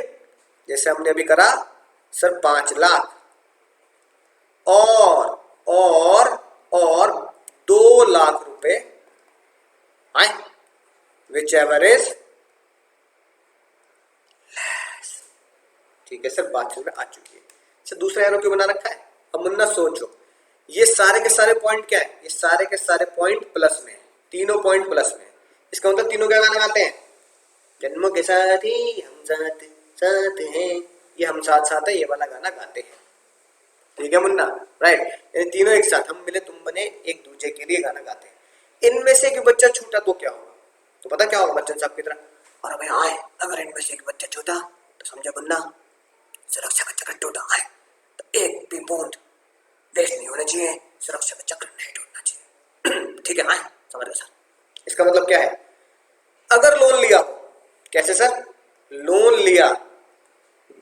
जैसे हमने अभी करा सर 5 लाख और 2 लाख रुपए आए, विच एवर इज लेस। ठीक है सर, बात समझ में आ चुकी है। सर दूसरा एरो क्यों बना रखा है, अब मुन्ना सोचो, ये सारे के सारे पॉइंट क्या है, ये सारे के सारे पॉइंट प्लस में, तीनों पॉइंट प्लस में, इसका मतलब तीनों क्या गाना गाते हैं, जन्मों के साथ ही हम साथ साथ हैं, ये हम साथ साथ है, ये वाला गाना गाते हैं। ठीक है मुन्ना, राइट, ये तीनों एक साथ, हम मिले तुम बने, एक दूसरे के लिए गाना गाते हैं। इनमें से एक बच्चा छूटा तो क्या होगा, तो पता क्या होगा बच्चन साहब की तरह, और भाई आए अगर इनमें से एक बच्चा छूटा तो समझा मुन्ना सुरक्षा का चक्र टूटा है, तो एक भी बूंद वेस्ट नहीं होना चाहिए, सुरक्षा का चक्र नहीं टूटना चाहिए। ठीक है, आए समझ गए सर। इसका मतलब क्या है, अगर लोन लिया, कैसे सर, लोन लिया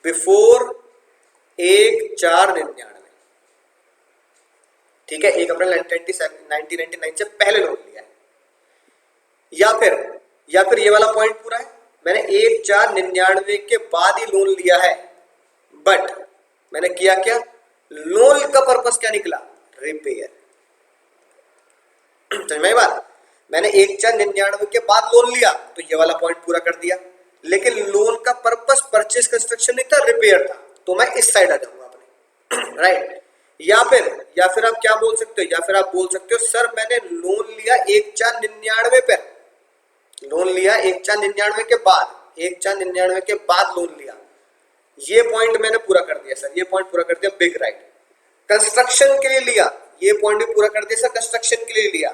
बिफोर 1/4/99, ठीक है, 1 अप्रैल 1999 से पहले लोन लिया है, या फिर ये वाला पॉइंट पूरा है, मैंने 1/4/99 के बाद ही लोन लिया है, बट मैंने किया क्या, लोन का पर्पस क्या निकला, रिपेयर। समझ में बात, मैंने 1/4/99 के बाद लोन लिया तो ये वाला पॉइंट पूरा कर दिया, लेकिन लोन का पर्पस परचेज कंस्ट्रक्शन नहीं था, रिपेयर था, तो मैं इस साइड आ जाऊंगा अपने। राइट, या फिर आप क्या बोल सकते हो, या फिर आप बोल सकते हो सर मैंने लोन लिया 1/4/99 पे, लोन लिया 1/4/99 के बाद, 1/4/99 के बाद लोन लिया, ये पॉइंट मैंने पूरा कर दिया सर, ये पॉइंट पूरा कर दिया, बिग राइट। कंस्ट्रक्शन के लिए लिया, ये पॉइंट भी पूरा कर दिया सर, कंस्ट्रक्शन के लिए लिया,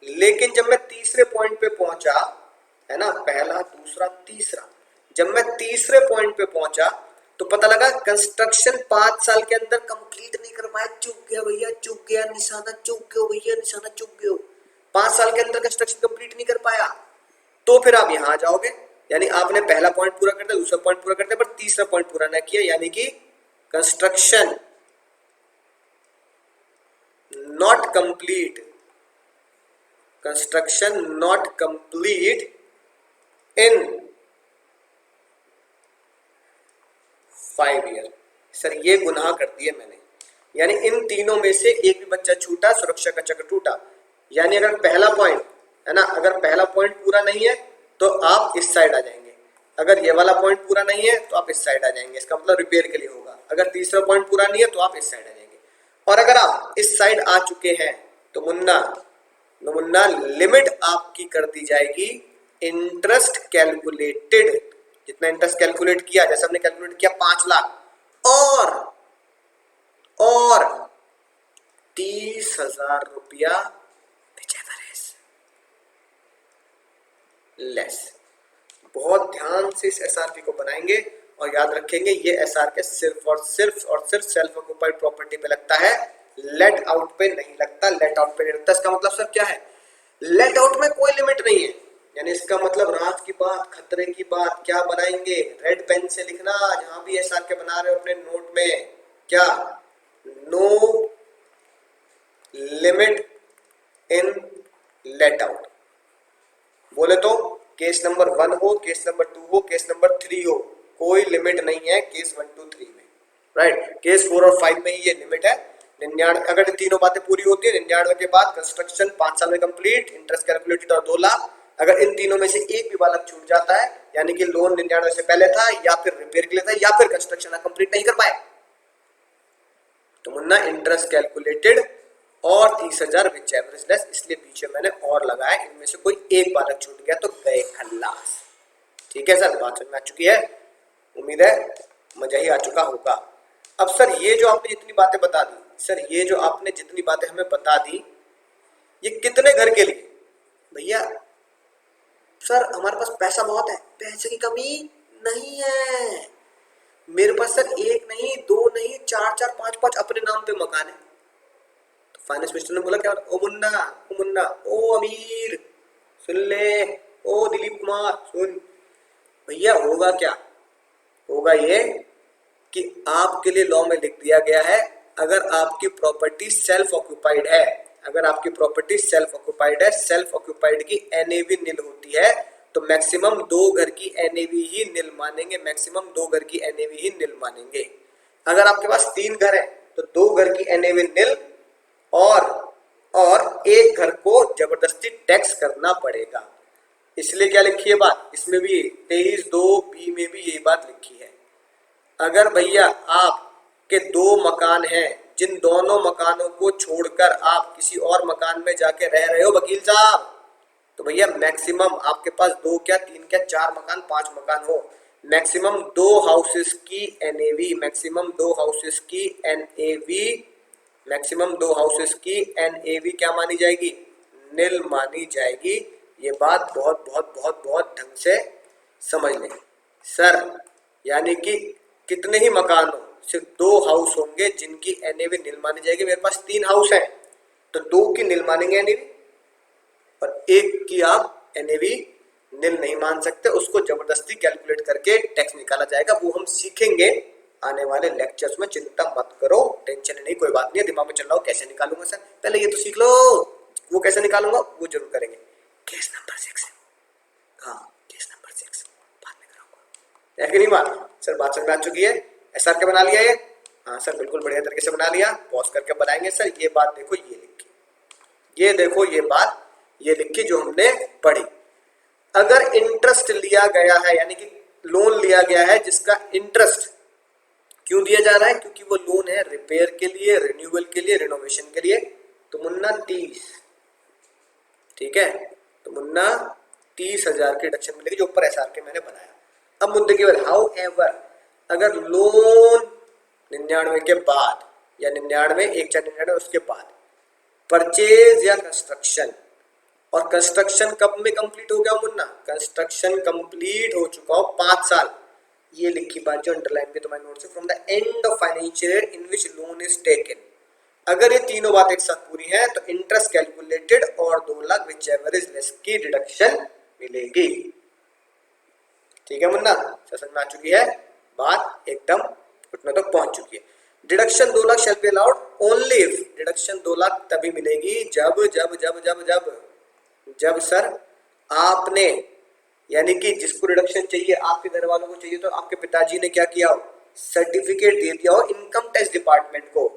लेकिन जब मैं तीसरे पॉइंट पे पहुंचा, है ना, पहला दूसरा तीसरा, जब मैं तीसरे पॉइंट पे पहुंचा तो पता लगा कंस्ट्रक्शन 5 साल के अंदर कंप्लीट नहीं कर पाया, चूक गया भैया, चूक गया, निशाना चूक गया भैया, निशाना चूक गया, 5 साल के अंदर कंस्ट्रक्शन कंप्लीट नहीं कर पाया, तो फिर आप यहां आ जाओगे, यानी आपने पहला पॉइंट पूरा कर दिया, दूसरा पॉइंट पूरा कर दिया, पर तीसरा पॉइंट पूरा ना किया, यानी कि construction not complete, construction not complete in 5 year. Sir ये गुनाह कर दिए मैंने, यानी इन तीनों में से एक भी बच्चा छूटा, सुरक्षा का चक्र टूटा। यानी अगर पहला पॉइंट है ना, अगर पहला पॉइंट पूरा नहीं है तो आप इस साइड आ जाएंगे, अगर ये वाला पॉइंट पूरा नहीं है तो आप इस साइड आ जाएंगे, इसका मतलब रिपेयर के लिए होगा। अगर तीसरा पॉइंट पूरा नहीं है तो आप इस साइड आ जाएंगे, और अगर आप इस साइड आ चुके हैं तो मुन्ना लिमिट आपकी कर दी जाएगी इंटरेस्ट कैलकुलेटेड। जितना इंटरेस्ट कैलकुलेट किया, जैसे हमने कैलकुलेट किया 5 लाख और 30,000 रुपया लेस। बहुत ध्यान से इस एसआरपी को बनाएंगे और याद रखेंगे ये एसआरके सिर्फ और सिर्फ सेल्फ ऑक्युपाइड प्रॉपर्टी पे लगता है, लेट आउट पे नहीं लगता। लेट आउट पे नहीं लगता, इसका मतलब सर क्या है? लेट आउट में कोई लिमिट नहीं है, यानी इसका मतलब राज की बात, खतरे की बात क्या बनाएंगे? रेड पेन से लिखना जहां भी एसआरके बना रहे हो अपने नोट में, क्या? No limit in let out. बोले तो केस नंबर 1 हो, केस नंबर 2 हो, केस नंबर 3 हो, कोई लिमिट नहीं है केस 1 2 3 में, राइट? केस 4 और 5 में ही ये लिमिट है। 99, अगर तीनों बातें पूरी होती है 99 के बाद कंस्ट्रक्शन 5 साल में कंप्लीट, इंटरेस्ट कैलकुलेटेड और 2 लाख। अगर इन तीनों में से एक भी बालक छूट जाता है, यानी कि लोन 99 से पहले था या फिर रिपेयर के लिए था या फिर कंस्ट्रक्शन कंप्लीट नहीं कर पाए, तो मुन्ना इंटरेस्ट कैलकुलेटेड और 30,000 विच एवरेज लेस, इसलिए पीछे मैंने और लगाया। इनमें से कोई एक बालक छूट गया तो गए खल्लास। ठीक है सर, बात समझ में आ चुकी है? उम्मीद है मजा ही आ चुका होगा। अब सर ये जो आपने जितनी बातें बता दी, सर ये जो आपने जितनी बातें हमें बता दी, ये कितने घर के लिए? भैया सर हमारे पास पैसा बहुत है, पैसे की कमी नहीं है मेरे पास सर। 1 नहीं 2 नहीं 4 4 5 5 अपने नाम पे मकान है। तो फाइनेंस मिनिस्टर ने बोला क्या? ओ मुन्ना ओ अमीर सुन ले, ओ दिलीप कुमार सुन। भैया होगा क्या? होगा ये कि आपके लिए लॉ में लिख दिया गया है, अगर आपकी प्रॉपर्टी सेल्फ ऑक्युपाइड है, अगर आपकी प्रॉपर्टी सेल्फ ऑक्युपाइड है, सेल्फ ऑक्युपाइड की एनएवी निल होती है, तो मैक्सिमम 2 घर की एनएवी ही निल मानेंगे, मैक्सिमम 2 घर की एनएवी ही निल मानेंगे। अगर आपके पास 3 घर है तो 2 घर की एनएवी निल और एक घर को जबरदस्ती टैक्स करना पड़ेगा। इसलिए क्या लिखी है बात? इसमें भी 23(2)(b) में भी यही बात लिखी है। अगर भैया आपके 2 मकान हैं, जिन दोनों मकानों को छोड़कर आप किसी और मकान में जाके रह रहे हो वकील साहब, तो भैया मैक्सिमम आपके पास 2 क्या 3 क्या 4 मकान 5 मकान हो, मैक्सिमम 2 हाउसेस की एनएवी, मैक्सिमम 2 हाउसेस की एनएवी, मैक्सिमम 2 हाउसेस की एनएवी क्या मानी जाएगी? निल मानी जाएगी। ये बात बहुत बहुत बहुत बहुत ढंग से समझ लें सर। यानी कि कितने ही मकान हो, सिर्फ 2 हाउस होंगे जिनकी एनएवी निल मानी जाएगी। मेरे पास 3 हाउस हैं तो 2 की निल मानेंगे एनएवी और 1 की आप एनएवी निल नहीं मान सकते, उसको जबरदस्ती कैलकुलेट करके टैक्स निकाला जाएगा। वो हम सीखेंगे आने वाले लेक्चर्स में, चिंता मत करो, टेंशन नहीं, कोई बात नहीं है। दिमाग में चल रहा हो कैसे निकालूंगा सर, पहले ये तो सीख लो। वो कैसे निकालूंगा वो जरूर करेंगे। केस नंबर 6, हाँ केस नंबर 6 बाद में कराऊंगा। है कि नहीं बात? सर बात समझ में आ चुकी है? एसआर के बना लिया ये? हाँ सर बिल्कुल बढ़िया तरीके से बना लिया। पॉज करके बनाएंगे सर। ये बात देखो, ये लिखी, ये देखो, ये बात ये लिखी जो हमने पढ़ी। अगर इंटरेस्ट लिया गया है, यानी कि लोन लिया गया है जिसका इंटरेस्ट क्यों दिया जा रहा है? क्योंकि वो लोन है रिपेयर के लिए, रिन्यूअल के लिए, रिनोवेशन के लिए। तो मुन्ना 30, ठीक है, तो मुन्ना 30,000 की डिडक्शन मिलेगी जो ऊपर एसआर के मैंने बनाया। अब मुद्दे केवल हाउ एवर अगर लोन 99 के बाद या 99 1/99 उसके बाद परचेज या कंस्ट्रक्शन, और कंस्ट्रक्शन कब में कंप्लीट हो गया मुन्ना? कंस्ट्रक्शन कंप्लीट हो चुका हो 5 साल। ये लिखी बात जो अंडरलाइन पे तुम्हारे नोट से, from the end of financial year in which loan is taken. अगर ये तीनों बातें एक साथ पूरी हैं तो इंटरेस्ट कैलकुलेटेड और 2 लाख विच एवरेज लेस की डिडक्शन मिलेगी। ठीक है मुन्ना, समझ में आ चुकी है बात? एकदम घुटनों तक पहुंच चुकी है। Deduction 2 lakh shall be allowed only if, deduction 2 lakh तभी मिलेगी जब जब जब जब जब जब सर आपने, यानी कि जिसको डिडक्शन चाहिए, आपके घर वालों को चाहिए, तो आपके पिताजी ने क्या किया हो? सर्टिफिकेट दे दिया हो इनकम टैक्स डिपार्टमेंट को,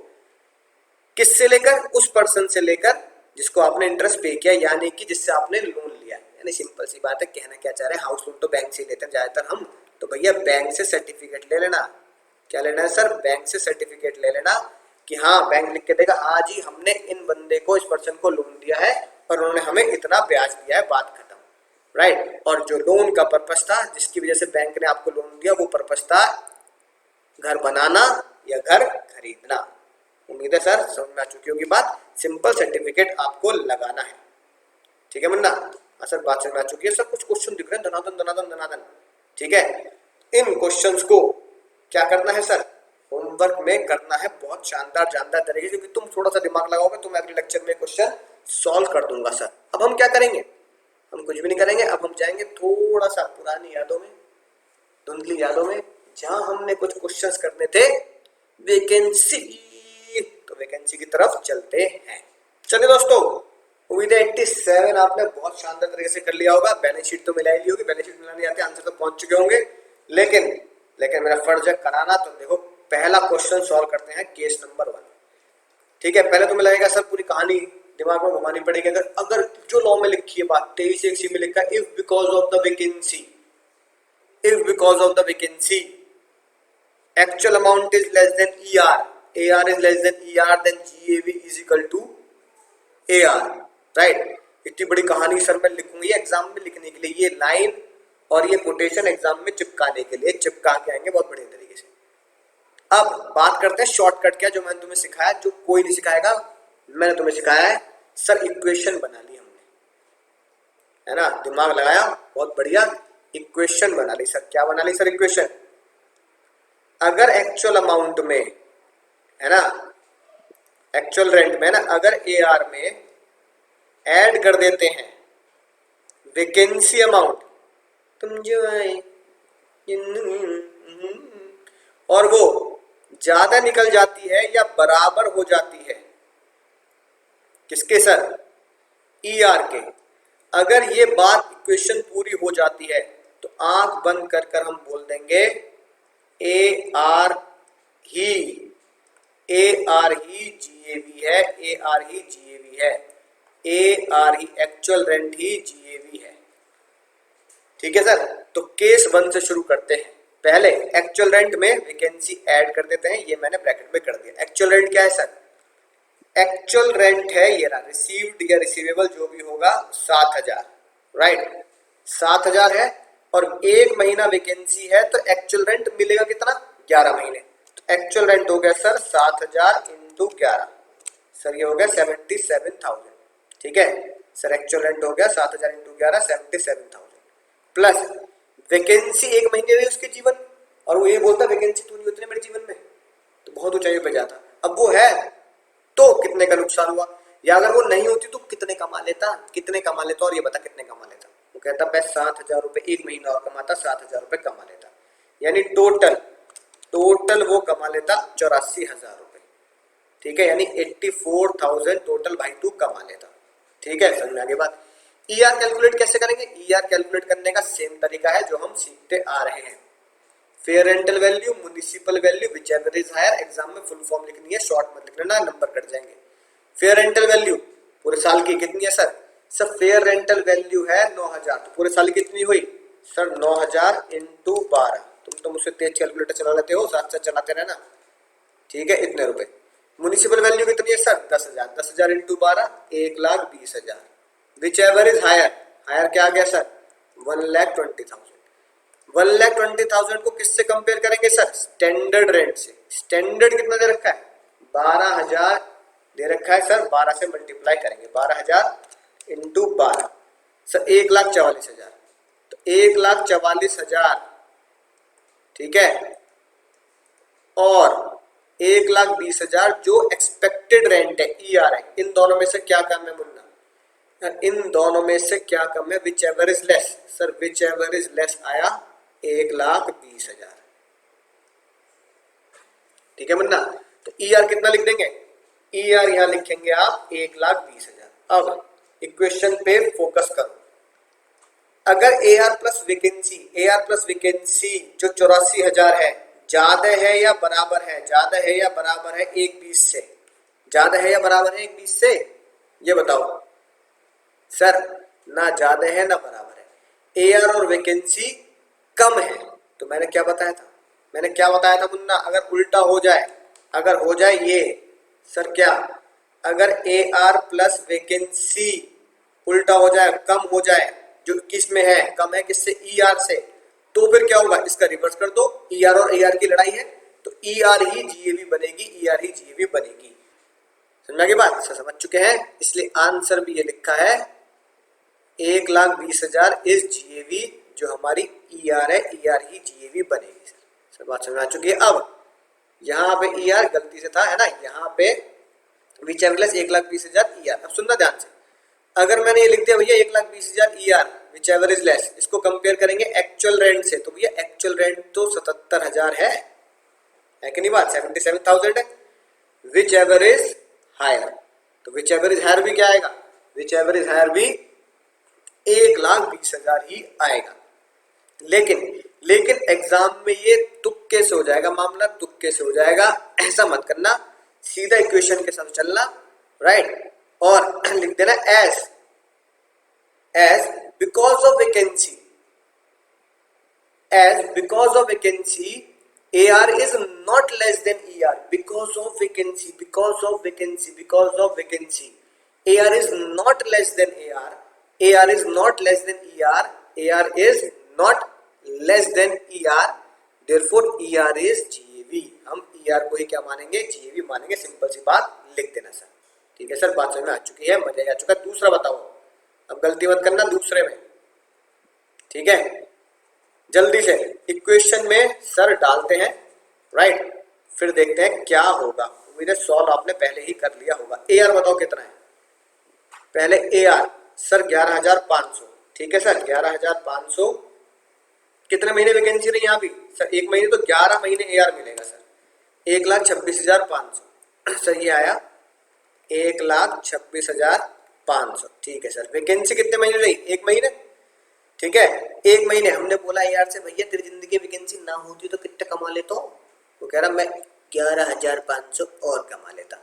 किससे लेकर, उस पर्सन से लेकर जिसको आपने इंटरेस्ट पे किया, यानी कि जिससे आपने लोन लिया। यानी सिंपल सी बात है, कहना क्या चाह रहे हैं, हाउस लोन तो बैंक से लेते हैं ज्यादातर हम, तो भैया बैंक से सर्टिफिकेट ले लेना। क्या लेना है सर, बैंक से सर्टिफिकेट ले लेना कि हाँ बैंक लिख के देगा हाँ जी हमने इन बंदे को, इस पर्सन को लोन दिया है और उन्होंने हमें इतना ब्याज दिया है, बात खत्म, राइट। और जो लोन का पर्पस था, जिसकी वजह से बैंक ने आपको लोन दिया, वो पर्पस था घर बनाना या घर खरीदना। उम्मीद है सर समझ में आ चुकी होगी बात। सिंपल सर्टिफिकेट आपको लगाना है, ठीक है मुन्ना? हाँ सर बात समझ में आ चुकी है। सर कुछ क्वेश्चन दिख रहे हैं धनाधन धनाधन धनाधन, ठीक है। इन क्वेश्चंस को क्या करना है सर, होमवर्क में करना है बहुत शानदार जानदार तरीके से, क्योंकि तुम थोड़ा सा दिमाग लगाओगे तो मैं अगले लेक्चर में क्वेश्चन सॉल्व कर दूंगा सर। अब हम क्या करेंगे, हम कुछ भी नहीं करेंगे, अब हम जाएंगे थोड़ा सा पुरानी यादों में, धुंधली यादों में, जहां हमने कुछ क्वेश्चंस करने थे वैकेंसी, तो वैकेंसी की तरफ चलते हैं। चलिए दोस्तों, उम्मीद है 87 आपने बहुत शानदार तरीके से कर लिया होगा। बैलेंस शीट तो मिला ही ली होगी, बैलेंस शीट मिलाने आते आंसर तो पहुंच चुके होंगे, लेकिन मेरा फर्ज है कराना। तो देखो पहला क्वेश्चन सॉल्व करते हैं, केस नंबर 1, ठीक है। पहले तुम्हें लगेगा सर पूरी कहानी दिमाग में घुमानी पड़ेगी। अगर जो लॉ में लिखी है बात 23(1)(c) में लिखा है, if because of the vacancy, if because of the vacancy actual amount is less than AR is less than ER, then GAV is equal to AR, right? इतनी बड़ी कहानी सर मैं लिखूंगी एग्जाम में लिखने के लिए, ये लाइन और ये कोटेशन एग्जाम में चिपकाने के लिए चिपका के आएंगे बहुत बढ़िया तरीके से। अब बात करते हैं शॉर्टकट क्या, जो मैंने तुम्हें सिखाया, जो कोई नहीं सिखाएगा, मैंने तुम्हें सिखाया है सर। इक्वेशन बना ली हमने, है ना, दिमाग लगाया बहुत बढ़िया, इक्वेशन बना ली सर। क्या बना ली सर, इक्वेशन। अगर एक्चुअल अमाउंट में, है ना, एक्चुअल रेंट में ना, अगर AR में ऐड कर देते हैं वैकेंसी अमाउंट, तुम जो आए और वो ज्यादा निकल जाती है या बराबर हो जाती है किसके सर, ER के, अगर ये बात इक्वेशन पूरी हो जाती है तो आंख बंद कर कर हम बोल देंगे AR ही GAV है, AR ही GAV है, AR ही एक्चुअल रेंट ही GAV है, ठीक है सर। तो केस 1 से शुरू करते हैं। पहले एक्चुअल रेंट में वैकेंसी ऐड कर देते हैं, ये मैंने ब्रैकेट में कर दिया। एक्चुअल रेंट क्या है सर, एक्चुअल रेंट है ये रहा, रिसीव्ड या रिसीवेबल जो भी होगा 7000, राइट, 7000 है और 1 महीना वैकेंसी है, तो एक्चुअल रेंट मिलेगा कितना, 11 महीने। तो एक्चुअल रेंट हो गया सर 7000 इंटू 11, सर ये हो गया 77,000, ठीक है सर। एक्चुअल रेंट हो गया 7000 इंटू 11 77,000, प्लस वैकेंसी 1 महीने में उसके जीवन, और वो ये बोलता वैकेंसी तू नहीं होती मेरे जीवन में, तो बहुत ऊंचाई पे जाता। अब वो है तो कितने का नुकसान हुआ, या अगर वो नहीं होती तो कितने कमा लेता, कितने कमा लेता, और ये बता कितने कमा लेता। वो कहता मैं 7000 रुपए 1 महीना और कमाता, 7000 रुपए कमा लेता, यानी टोटल वो कमा लेता 84,000 रुपए, ठीक है, यानी 84,000 टोटल भाई तू कमा लेता, ठीक है। समझ में आगे बात। ER कैलकुलेट कैसे करेंगे, ER कैलकुलेट करने का सेम तरीका है जो हम सीखते आ रहे हैं। Fair rental value, municipal value, whichever is higher. Exam में फुल फॉर्म लिखनी है, शॉर्ट मत लिखना, नंबर कट जाएंगे। फेयर रेंटल वैल्यू पूरे साल की कितनी है सर, फेयर रेंटल वैल्यू है 9000, तो पूरे साल की कितनी हुई सर, 9000 इंटू 12। तुम तो मुझसे तेज कैलकुलेटर चला लेते हो, साथ साथ चलाते रहना, ठीक है, इतने रुपए। म्युनिसिपल वैल्यू कितनी है sir, 10,000, 10,000 into 12 1,20,000। Whichever is higher, higher क्या आ गया सर, 1,20,000। 1,20,000 को किससे कंपेयर करेंगे सर, स्टैंडर्ड रेंट से। स्टैंडर्ड कितना दे रखा है, 12,000 दे रखा है सर, 12 से मल्टीप्लाई करेंगे, 12,000 इंटू 12 सर 1,44,000, तो 1,44,000, ठीक है, और 1,20,000 जो एक्सपेक्टेड रेंट है, ER है। इन दोनों में से क्या कम है मुन्ना, इन दोनों में से क्या कम है, which ever is less sir, whichever is less आया 1,20,000, ठीक है मुन्ना। तो ER कितना लिख देंगे, ER यहां लिखेंगे आप 1,20,000। अब इक्वेशन पे फोकस करो। अगर AR प्लस वैकेंसी जो 84,000 है ज्यादा है या बराबर है, ज्यादा है या बराबर है 1/20 से, ज्यादा है या बराबर है 1/20 से, ये बताओ सर। ना ज्यादा है ना बराबर है, एआर और वैकेंसी कम है। तो मैंने क्या बताया था, मैंने क्या बताया था मुन्ना, अगर उल्टा हो जाए, अगर हो जाए ये सर क्या, अगर एआर प्लस वैकेंसी उल्टा हो जाए, कम हो जाए, जो किस में है, कम है किससे, ईआर से, तो फिर क्या होगा, इसका रिवर्स कर दो, ईआर और एआर की लड़ाई है, तो ईआर ही जीएवी बनेगी, ईआर ही जीएवी बनेगी। समझा की बात, समझ चुके हैं। इसलिए आंसर भी ये लिखा है 1,20,000 इज जीएवी, जो हमारी ईआर है, ईआर ही जीएवी बनेगी। सर बात समझ आ चुकी है। अब यहाँ पे ईआर गलती से था, है ना, यहाँ पे विच एवर लेस 1,20,000 ईआर। अब सुनना ध्यान से, अगर मैंने ये लिख दिया भैया 1,20,000 ER which ever is less, इसको कंपेयर करेंगे एक्चुअल रेंट से, तो भैया एक्चुअल रेंट तो 77,000 है कि नहीं बात, 77,000 है। विच एवर इज हायर, तो विच एवर इज हायर भी क्या आएगा, विच एवर इज हायर भी 1,20,000 ही आएगा। लेकिन एग्जाम में ये तुक्के से हो जाएगा मामला, तुक्के से हो जाएगा, ऐसा मत करना, सीधा इक्वेशन के साथ चलना, राइट, और लिख देना as because of vacancy, as because of vacancy AR is not less than ER because of vacancy, because of vacancy, because of vacancy. AR is not less than AR, AR is not less than ER, AR is not less than ER, therefore ER is GAV। हम ER को ही क्या मानेंगे, GAV मानेंगे, सिंपल सी बात लिख देना सर। ठीक है सर, बात समझ में आ चुकी है, मजा आ चुका है। दूसरा बताओ, अब गलती मत करना दूसरे में, ठीक है, जल्दी से इक्वेशन में सर डालते हैं, राइट, फिर देखते हैं क्या होगा। उम्मीद है सॉल्व आपने पहले ही कर लिया होगा। एआर बताओ कितना है, पहले एआर सर 11,500, ठीक है सर 11,500। कितने महीने वैकेंसी रही यहाँ भी सर, एक महीने, तो 11 महीने एआर मिलेगा सर, 1,26,500 सर, ये आया 1,26,500, ठीक है सर। वैकेंसी कितने महीने रही, एक महीने, ठीक है, एक महीने। हमने बोला यार से भैया तेरी जिंदगी वैकेंसी ना होती तो कितना कमा लेता, वो कह रहा मैं 11,500 और कमा लेता,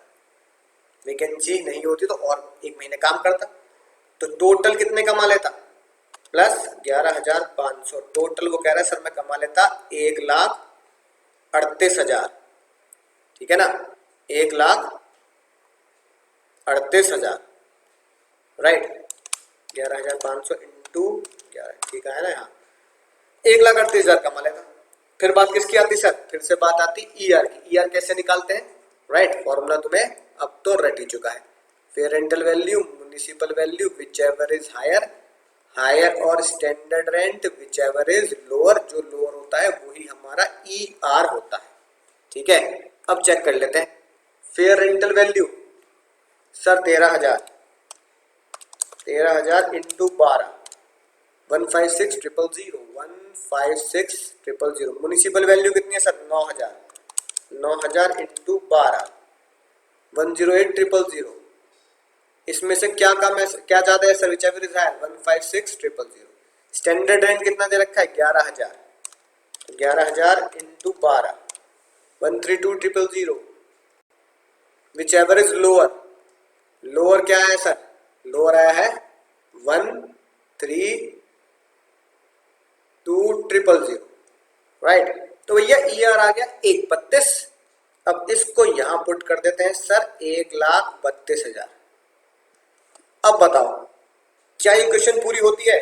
वैकेंसी नहीं होती तो और एक महीने काम करता, तो टोटल कितने कमा लेता, प्लस 11,500 टोटल, वो कह रहा है सर मैं कमा लेता 1,38,000, ठीक है ना, 1,38,000, राइट, 11,500 इंटू 11, ठीक है ना, यहाँ 1,38,000 कमा लेगा। फिर बात किसकी आती सर, फिर से बात आती ईआर की। ईआर कैसे निकालते हैं, राइट, फॉर्मूला तुम्हें अब तो रट ही चुका है, fair rental value, municipal value, whichever is higher, higher और standard rent, whichever is lower, जो लोअर होता है वही हमारा ईआर होता है, ठीक है। अब चेक कर लेते हैं, fair rental value sir 13,000 into 12, 156,000, 156,000। Municipal value कितनी है सर, 9,000 इंटू 12, 108,000। इसमें से क्या कम है, क्या ज्यादा है sir, whichever is higher, 156,000। Standard rent कितना दे रखा है, 11,000, 11,000 into 12, 132,000। Whichever is lower, lower क्या है सर, लोअर आया है 132,000, राइट। तो भैया ईआर आ गया 1,32,000। अब इसको यहां पुट कर देते हैं सर 1,32,000। अब बताओ क्या ये क्वेश्चन पूरी होती है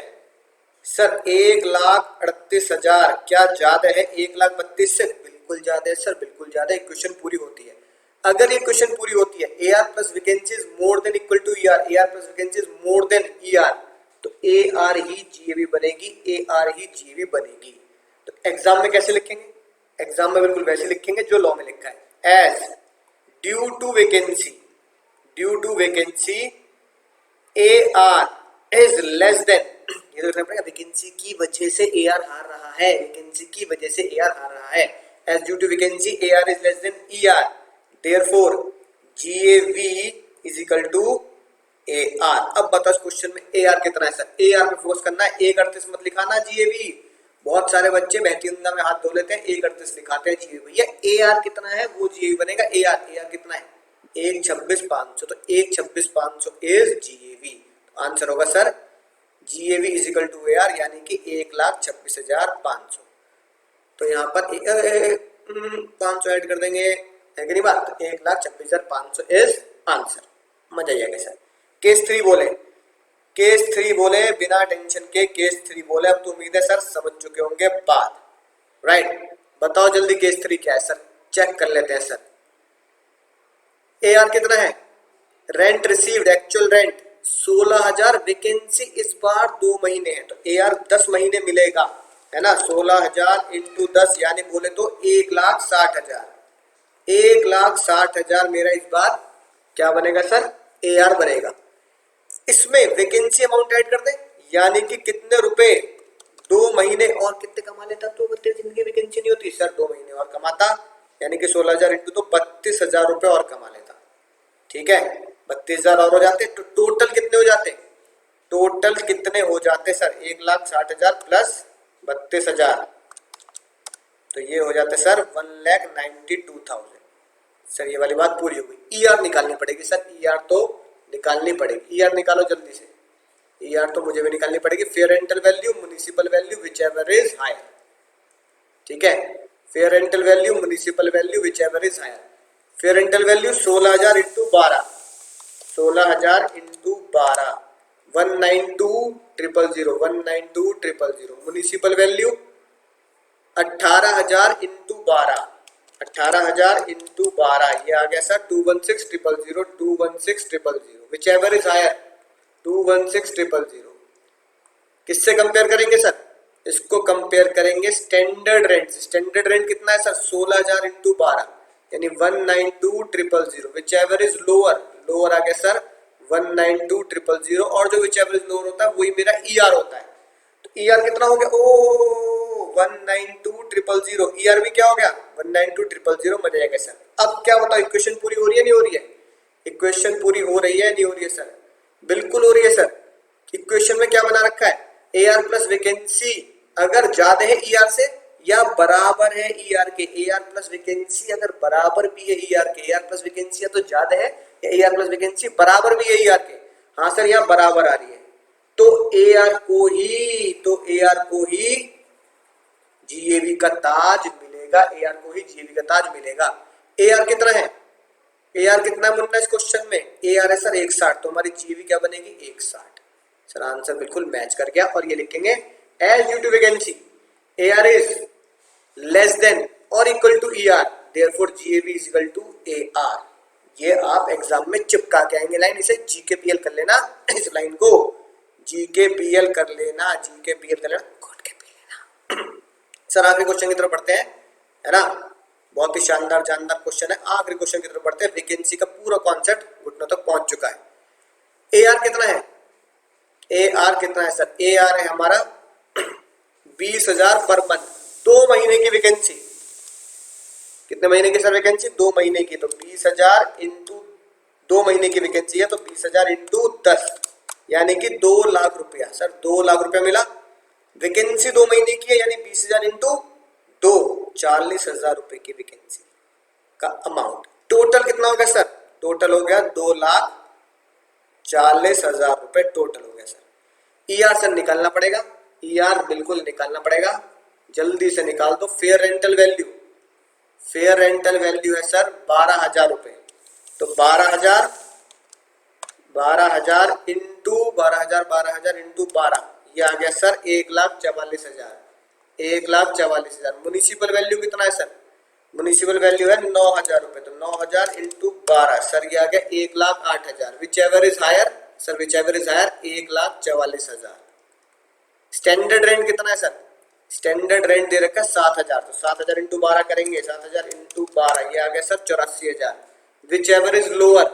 सर, 1,38,000 क्या ज्यादा है 1,32,000 से, बिल्कुल ज्यादा है सर, बिल्कुल ज्यादा, क्वेश्चन पूरी होती है। अगर ये क्वेश्चन पूरी होती है, AR plus vacancy is more than equal to ER, AR plus vacancy is more than ER, तो AR ही GAV बनेगी, AR ही GAV बनेगी। तो एग्जाम में कैसे लिखेंगे, एग्जाम में बिल्कुल वैसे लिखेंगे जो लॉ में लिखा है, as due to vacancy, due to vacancy AR is less than, ये तो लिखना पड़ेगा, वैकेंसी की वजह से AR हार रहा है, वैकेंसी की वजह से AR हार रहा है, as due to vacancy AR is less than ER, therefore GAV is equal to AR। अब बताओ इस क्वेश्चन में AR कितना है सर, AR पे फोकस करना है, 1,38 मत लिखाना GAV, बहुत सारे बच्चे बहतीगंगा में हाथ धो लेते हैं, 138 लिखाते हैं जीएवी। भैया ए आर कितना है वो जीएवी बनेगा। ए आर कितना है 126,500, तो 126,500 इज जीएवी। आंसर होगा sir GAV is equal to A R, यानी कि 1,26,500। तो यहाँ पर 500 ऐड कर देंगे, है कि नहीं बात। 1,26,500 इज आंसर। मजा आएगा सर। केस 3 बोले, केस 3 बोले बिना टेंशन के, केस 3 बोले। अब तो उम्मीद है सर समझ चुके होंगे बात, राइट। बताओ जल्दी केस 3 क्या है सर, चेक कर लेते हैं सर। ए आर कितना है, rent received actual rent 16,000, vacancy इस बार 2 महीने है, तो ए आर 10 महीने मिलेगा, है ना। 16,000 इंटू 10 यानी बोले तो 1,60,000। 1,60,000 मेरा इस बार क्या बनेगा सर, ए आर बनेगा। इसमें वैकेंसी अमाउंट ऐड कर दे, यानी कि कितने रुपए 2 महीने और कितने कमा लेता तो 32 दिन की वैकेंसी नहीं होती सर, 2 महीने और कमाता, यानी कि 16,000 इंटू तो 32,000 रुपए और कमा लेता। ठीक है, 32,000 और हो जाते, तो टोटल कितने हो जाते, टोटल कितने हो जाते सर 1,60,000 प्लस 32,000, तो ये हो जाते सर 1,92,000। सर ये वाली बात पूरी हो गई। ई आर निकालनी पड़ेगी सर, ई आर तो निकालनी पड़ेगी। ई आर निकालो जल्दी से, ई आर तो मुझे भी निकालनी पड़ेगी। Fair rental value, municipal value, whichever is higher. ठीक है, fair rental value, municipal value, whichever is higher. Fair rental value 16,000 into 12, 16,000 into 12 192,000, 192,000। Municipal value 18,000 into 12, 18,000 into 12, ये आ गया sir 216,000, 216,000। Whichever is higher 216,000। किससे कंपेयर करेंगे सर, इसको कंपेयर करेंगे स्टैंडर्ड रेंट। स्टैंडर्ड रेंट कितना है सर 16,000 इंटू 12 यानी 192,000। Whichever is lower, lower आ गया सर 192,000, और जो विच एवर इज लोअर होता है वही मेरा ई आर होता है। तो ई आर कितना हो गया, ओ 192,000। ई आर भी क्या हो गया 192,000। मजा आएगा सर। अब क्या बताओ, इक्वेशन पूरी हो रही है नहीं हो रही है, इक्वेशन पूरी हो रही है नहीं हो रही है सर, बिल्कुल हो रही है सर। इक्वेशन में क्या बना रखा है, ए आर प्लस वैकेंसी अगर ज्यादा है ई आर से या बराबर है ई आर के, ए आर प्लस वैकेंसी अगर बराबर भी है ई आर के, ए आर प्लस वैकेंसी या तो ज्यादा है या ए आर प्लस वैकेंसी बराबर भी है ई आर के। हाँ सर यहाँ बराबर आ रही है, तो ए आर को ही, तो ए आर को ही जीएवी का ताज मिलेगा, ए आर को ही जीएवी का ताज मिलेगा। ए आर कितना है, ए आर कितना मुन्ना इस क्वेश्चन में, ए आर है सर 160, तो हमारी जीएवी क्या बनेगी 160। सर आंसर बिल्कुल मैच कर गया। और ये लिखेंगे as due to vacancy a r is less than और equal to e r, therefore GAV is equal to A r. ये आप एग्जाम में चिपका के आएंगे लाइन, इसे जीकेपीएल कर लेना, इस लाइन को जीकेपीएल कर लेना, जीकेपीएल कर लेना, खोट के पी लेना। सर आखिरी क्वेश्चन की तरफ बढ़ते हैं, है ना, बहुत ही शानदार जानदार क्वेश्चन है। आखिरी क्वेश्चन की तरफ बढ़ते हैं। वैकेंसी का पूरा कॉन्सेप्ट घुटनों तक पहुंच चुका है। ए आर कितना है, ए आर कितना है सर, ए आर है हमारा 20,000 पर मंथ, 2 महीने की वैकेंसी। कितने महीने की सर वैकेंसी, 2 महीने की, तो 20,000 इंटू 2 महीने की वैकेंसी है, तो 20,000 इंटू 10 यानी कि 2 लाख रुपया। सर 2 लाख रुपया मिला, वैकेंसी 2 महीने की है यानी 20,000 इंटू 2 40,000 रुपए की वैकेंसी का अमाउंट। टोटल कितना हो गया सर, टोटल हो गया 2,40,000 रुपए टोटल हो गया सर। ई आर सर निकालना पड़ेगा, ई आर बिल्कुल निकालना पड़ेगा, जल्दी से निकाल दो। Fair rental value, fair rental value है सर 12,000 रुपए, तो 12,000 इंटू 12,000 इंटू 12 ये आ गया सर 1,44,000, 1,44,000। म्युनिसिपल वैल्यू कितना है सर, म्युनिसिपल वैल्यू है 9,000 रुपए, तो 9,000 इंटू 12 सर ये आ गया 1,08,000। Whichever is higher sir, whichever is higher 1,44,000। Standard rent कितना है सर, स्टैंडर्ड रेंट दे रखा है 7,000, तो 7,000 इंटू 12 करेंगे, 7,000 इंटू 12 ये आ गया sir 84,000। Which ever is lower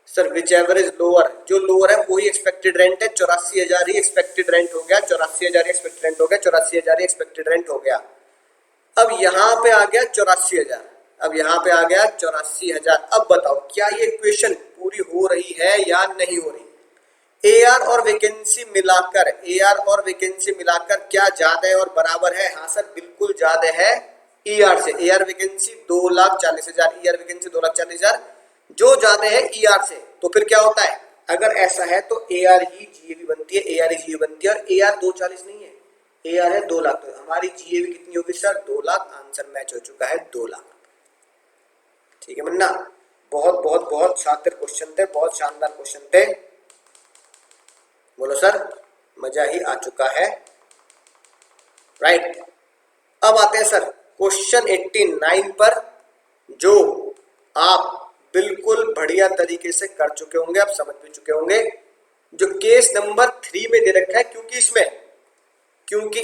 sir, whichever is lower, जो लोअर है वही एक्सपेक्टेड रेंट है, 84,000 ही एक्सपेक्टेड रेंट हो गया, 84,000 एक्सपेक्टेड रेंट हो गया, 84,000 ही एक्सपेक्टेड रेंट हो गया। अब यहाँ पे आ गया 84,000, अब यहाँ पे आ गया 84,000। अब बताओ क्या ये इक्वेशन पूरी हो रही है या नहीं हो रही। AR और वैकेंसी मिलाकर, AR और वैकेंसी मिलाकर क्या ज्यादा है और बराबर है? हाँ सर, बिल्कुल ज्यादा है ER से। AR वैकेंसी 2,40,000, ER वैकेंसी 2,40,000, जो ज्यादा है ER से। तो फिर क्या होता है? अगर ऐसा है तो AR ही GAV बनती है, AR ही GAV बनती है, और AR 2,40 नहीं है, AR है 2 लाख। तो हमारी GAV कितनी होगी सर? 2 लाख। आंसर मैच हो चुका है 2 लाख। ठीक है मुन्ना, बहुत बहुत बहुत शातिर क्वेश्चन थे, बहुत शानदार क्वेश्चन थे। बोलो सर, मजा ही आ चुका है। राइट, अब आते हैं सर क्वेश्चन 89 पर, जो आप बिल्कुल बढ़िया तरीके से कर चुके होंगे, आप समझ भी चुके होंगे। जो केस नंबर 3 में दे रखा है, क्योंकि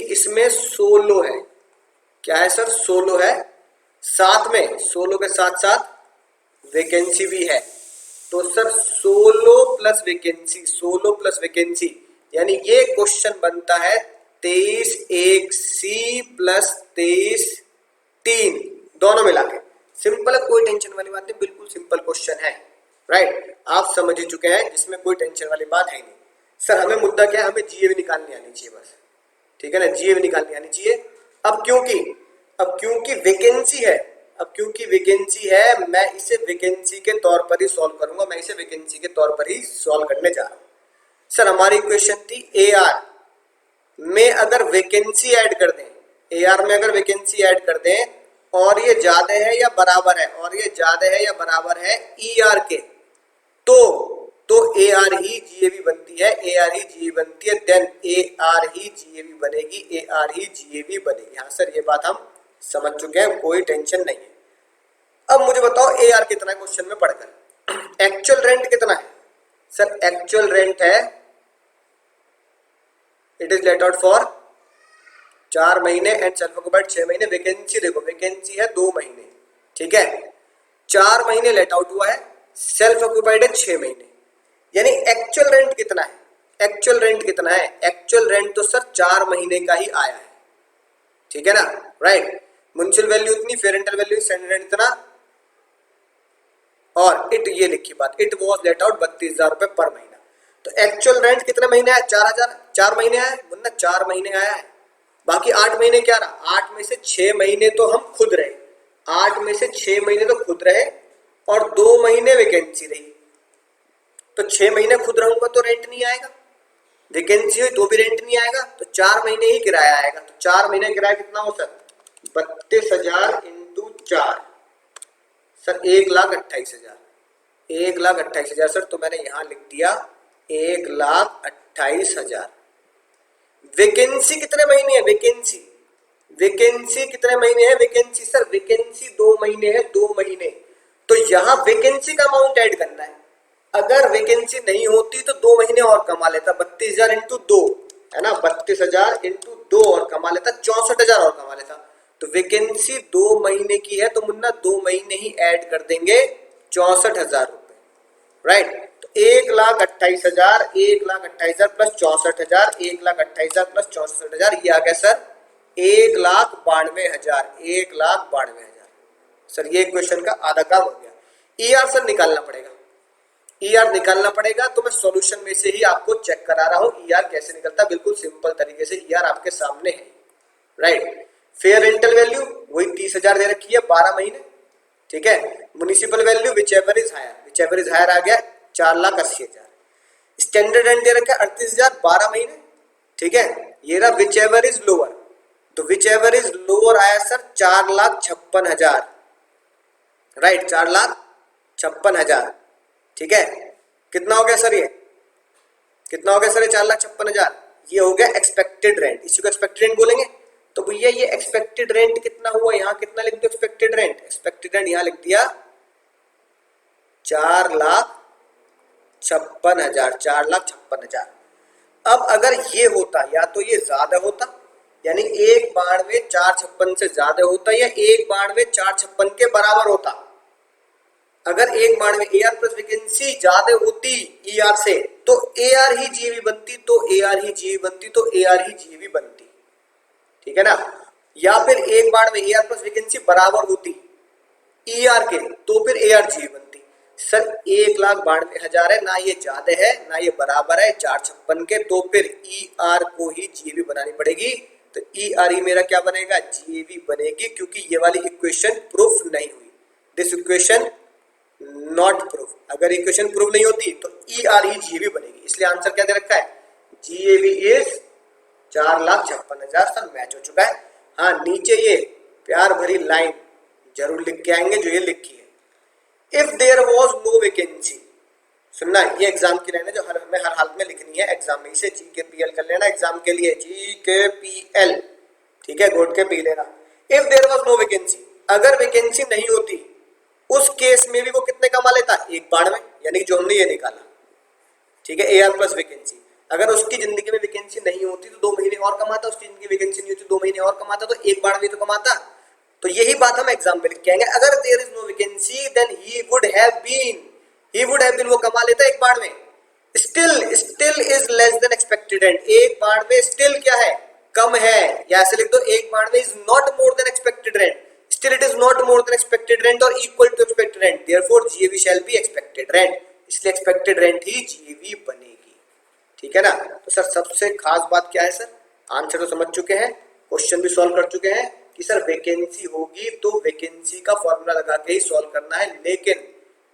इसमें सोलो है। क्या है सर? सोलो है, साथ में सोलो के साथ साथ वैकेंसी भी है। तो सर सोलो प्लस वैकेंसी, यानी ये क्वेश्चन बनता है 23(1)C प्लस 23(3), दोनों मिला के। सिंपल है, कोई टेंशन वाली बात नहीं, बिल्कुल सिंपल क्वेश्चन है। राइट, आप समझ ही चुके हैं, जिसमें कोई टेंशन वाली बात है नहीं। सर हमें मुद्दा क्या है? हमें GAV निकालनी आनी चाहिए बस। ठीक है ना, GAV निकालनी आनी चाहिए। अब क्योंकि वैकेंसी है, मैं इसे वैकेंसी के तौर पर ही सॉल्व करूंगा, मैं इसे वैकेंसी के तौर पर ही सॉल्व करने जा रहा हूं। सर हमारी इक्वेशन थी AR में अगर वैकेंसी ऐड कर दें, AR में अगर वैकेंसी ऐड कर दें और ये ज्यादा है या बराबर है ER के, तो AR ही GAV बनती है, देन AR ही GAV बनेगी, यहां सर ये बात हम समझ चुके हैं, कोई टेंशन नहीं है। अब मुझे बताओ AR कितना है क्वेश्चन में पढ़कर? एक्चुअल रेंट कितना है? सर एक्चुअल रेंट है, it is let out for 4 महीने एंड सेल्फ ऑक्युपाइड 6 महीने। वैकेंसी देखो, वैकेंसी है 2 महीने, ठीक है, 4 महीने लेट आउट हुआ है, सेल्फ ऑक्युपाइड है 6 महीने, यानी एक्चुअल रेंट कितना है? एक्चुअल रेंट तो सर 4 महीने का ही आया है। ठीक है ना, राइट। म्युनिसिपल वैल्यू इतनी, fair rental value standard rent इतना, और इट ये लिखी बात, इट वॉज लेट आउट 32,000 रुपए पर महीना। तो एक्चुअल रेंट कितने महीने आया? 4,000, 4 महीने आया मुन्ना, 4 महीने आया है। बाकी 8 महीने क्या रहा? 8 में से 6 महीने तो हम खुद रहे, 8 में से 6 महीने तो खुद रहे और 2 महीने वैकेंसी रही। तो 6 महीने खुद रहूंगा तो रेंट नहीं आएगा, वैकेंसी हुई तो भी रेंट नहीं आएगा, तो 4 महीने ही किराया आएगा। तो 4 महीने किराया कितना हो सर? 32,000 into 4, sir 1,28,000, 1,28,000 sir. तो मैंने यहां लिख दिया 1,28,000। वैकेंसी कितने महीने है? वैकेंसी कितने महीने है? वैकेंसी सर, वैकेंसी 2 महीने है, 2 महीने। तो यहां वैकेंसी का अमाउंट ऐड करना है। अगर वैकेंसी नहीं होती तो 2 महीने और कमा लेता, 32,000 इंटू 2 है ना, 32,000 इंटू 2 और कमा लेता, 64,000 और कमा लेता। तो वैकेंसी 2 महीने की है तो मुन्ना 2 महीने ही ऐड कर देंगे, 64,000 रुपए, राइट। तो 1,28,000, 1,28,000 प्लस 64,000, 1,28,000 प्लस 64,000, ये आ गया सर 1,92,000, 1,92,000। सर ये क्वेश्चन का आधा काम हो गया। ER सर निकालना पड़ेगा, ER निकालना पड़ेगा। तो मैं सॉल्यूशन में से ही आपको चेक करा रहा हूं ER कैसे निकलता, बिल्कुल सिंपल तरीके से ER आपके सामने है, राइट। फेयर रेंटल वैल्यू वही 30,000 दे रखी है, 12 महीने, ठीक है। Municipal value whichever is higher आ गया 4,80,000। स्टैंडर्ड रेंट दे रखा है 38,000, 12 महीने, ठीक है। ये रहा विच एवर इज लोअर, तो विच एवर इज लोअर आया सर 4,56,000, राइट, 4,56,000, ठीक है। कितना हो गया सर ये? कितना हो गया सर ये? 4,56,000। ये हो गया एक्सपेक्टेड रेंट, इसी को एक्सपेक्टेड रेंट बोलेंगे। तो भैया ये एक्सपेक्टेड रेंट कितना हुआ? यहाँ कितना लिख दिया एक्सपेक्टेड रेंट? एक्सपेक्टेड रेंट यहाँ लिख दिया 4,56,000, 4,56,000। अब अगर ये होता या तो ये ज्यादा होता, यानी 1,92,000 4,56,000 से ज्यादा होता, या 1,92,000 4,56,000 के बराबर होता। अगर 1,92,000 AR प्लस वैकेंसी ज्यादा होती ER से, तो AR ही GAV बनती, तो AR ही GAV बनती, तो AR ही GAV बनती, ठीक है ना। या फिर 1,92,000 AR प्लस वैकेंसी बराबर होती ER के, तो फिर AR GAV बनती। सर 1,92,000 है, ना ये ज्यादा है ना ये बराबर है 456 के, तो फिर ई आर को ही जीएवी बनानी पड़ेगी। तो ई आर ई मेरा क्या बनेगा, जीएवी बनेगी, क्योंकि ये वाली इक्वेशन प्रूफ नहीं हुई, दिस इक्वेशन नॉट प्रूफ। अगर इक्वेशन प्रूफ नहीं होती तो ई आर ई जीएवी बनेगी, इसलिए आंसर क्या दे रखा है, जीएवी इज 4,56,000। सर मैच हो चुका है। हाँ, नीचे ये प्यार भरी लाइन जरूर लिख के आएंगे जो ये लिखी है, if there was no vacancy. सुनना, ये एग्जाम की लाइन है जो हमें हर हाल में लिखनी है एग्जाम में, इसे GKPL कर लेना एग्जाम के लिए, GKPL, ठीक है, गोट के पी लेना। If there was no vacancy, अगर वैकेंसी नहीं होती उस केस में भी वो कितने कमा लेता, 1,92,000, यानी जो हमने ये निकाला, ठीक है, AR प्लस वैकेंसी। अगर उसकी जिंदगी में वैकेंसी नहीं होती तो 2 महीने और कमाता, उसकी जिंदगी वैकेंसी नहीं होती 2 महीने और कमाता, तो 1,92,000 तो कमाता। तो यही बात हम एग्जाम में लिख के आएंगे, अगर there is no vacancy then he would have been, वो कमा लेता 1,92,000। Still is less than expected rent, 1,92,000 still क्या है, कम है, या ऐसे लिख दो 1,92,000 is not more than expected rent, still it is not more than expected rent और equal to expected rent, therefore GAV shall be expected rent, इसलिए एक्सपेक्टेड रेंट ही जीएवी बनेगी। ठीक है ना। तो सर सबसे खास बात क्या है सर, आंसर तो समझ चुके हैं, क्वेश्चन भी सॉल्व कर चुके हैं कि सर वैकेंसी होगी तो वैकेंसी का फॉर्मूला लगा के ही सॉल्व करना है,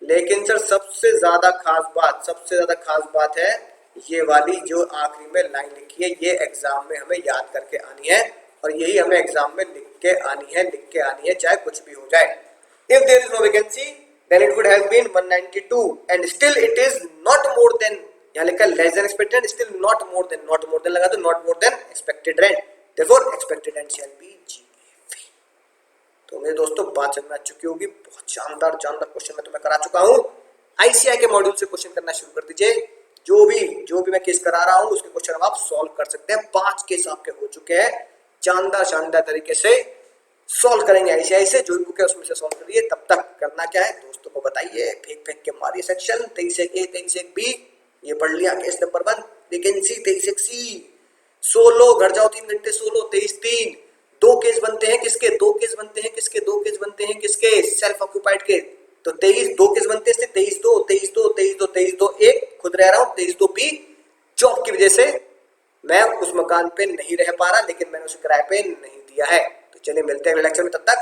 लेकिन सर सबसे ज्यादा खास बात है ये वाली जो आखिरी में लाइन लिखी है, ये एग्जाम में हमें याद करके आनी है और यही हमें एग्जाम में लिख के आनी है चाहे कुछ भी हो जाए। If there is no vacancy then it would have been 192 and still it is not more than, यहाँ लिखा less than expected, still not more than लगा तो not more than expected rent, therefore expected rent shall be GAV. तो मेरे दोस्तों बात समझ में आ चुकी होगी, बहुत शानदार क्वेश्चन मैं तुम्हें करा चुका हूं। आईसीआई के मॉड्यूल से क्वेश्चन करना शुरू कर दीजिए, जो भी मैं केस करा रहा हूं उसके क्वेश्चन आप सॉल्व कर सकते हैं। 5 केस आपके हो चुके हैं, शानदार तरीके से सॉल्व करेंगे आईसीआई से, जो बुक है उसमें से सॉल्व करिए। तब तक करना क्या है, दोस्तों को बताइए, फेंक के मारिए सेक्शन 23(a) 23(b), ये पढ़ लिया case number 1, vacancy 23(c), solo घर जाओ 3 घंटे सोलो 23(3), 2 केस बनते हैं किसके, 2 केस बनते हैं किसके, सेल्फ ऑक्यूपाइड के, तो 2 केस बनते हैं, 23(2) 1 खुद रह रहा हूं, 23(2)b जॉब की वजह से मैं उस मकान पे नहीं रह पा रहा, लेकिन मैंने उसे किराए पे नहीं दिया है। तो चलिए मिलते हैं अगले लेक्चर में, तब तक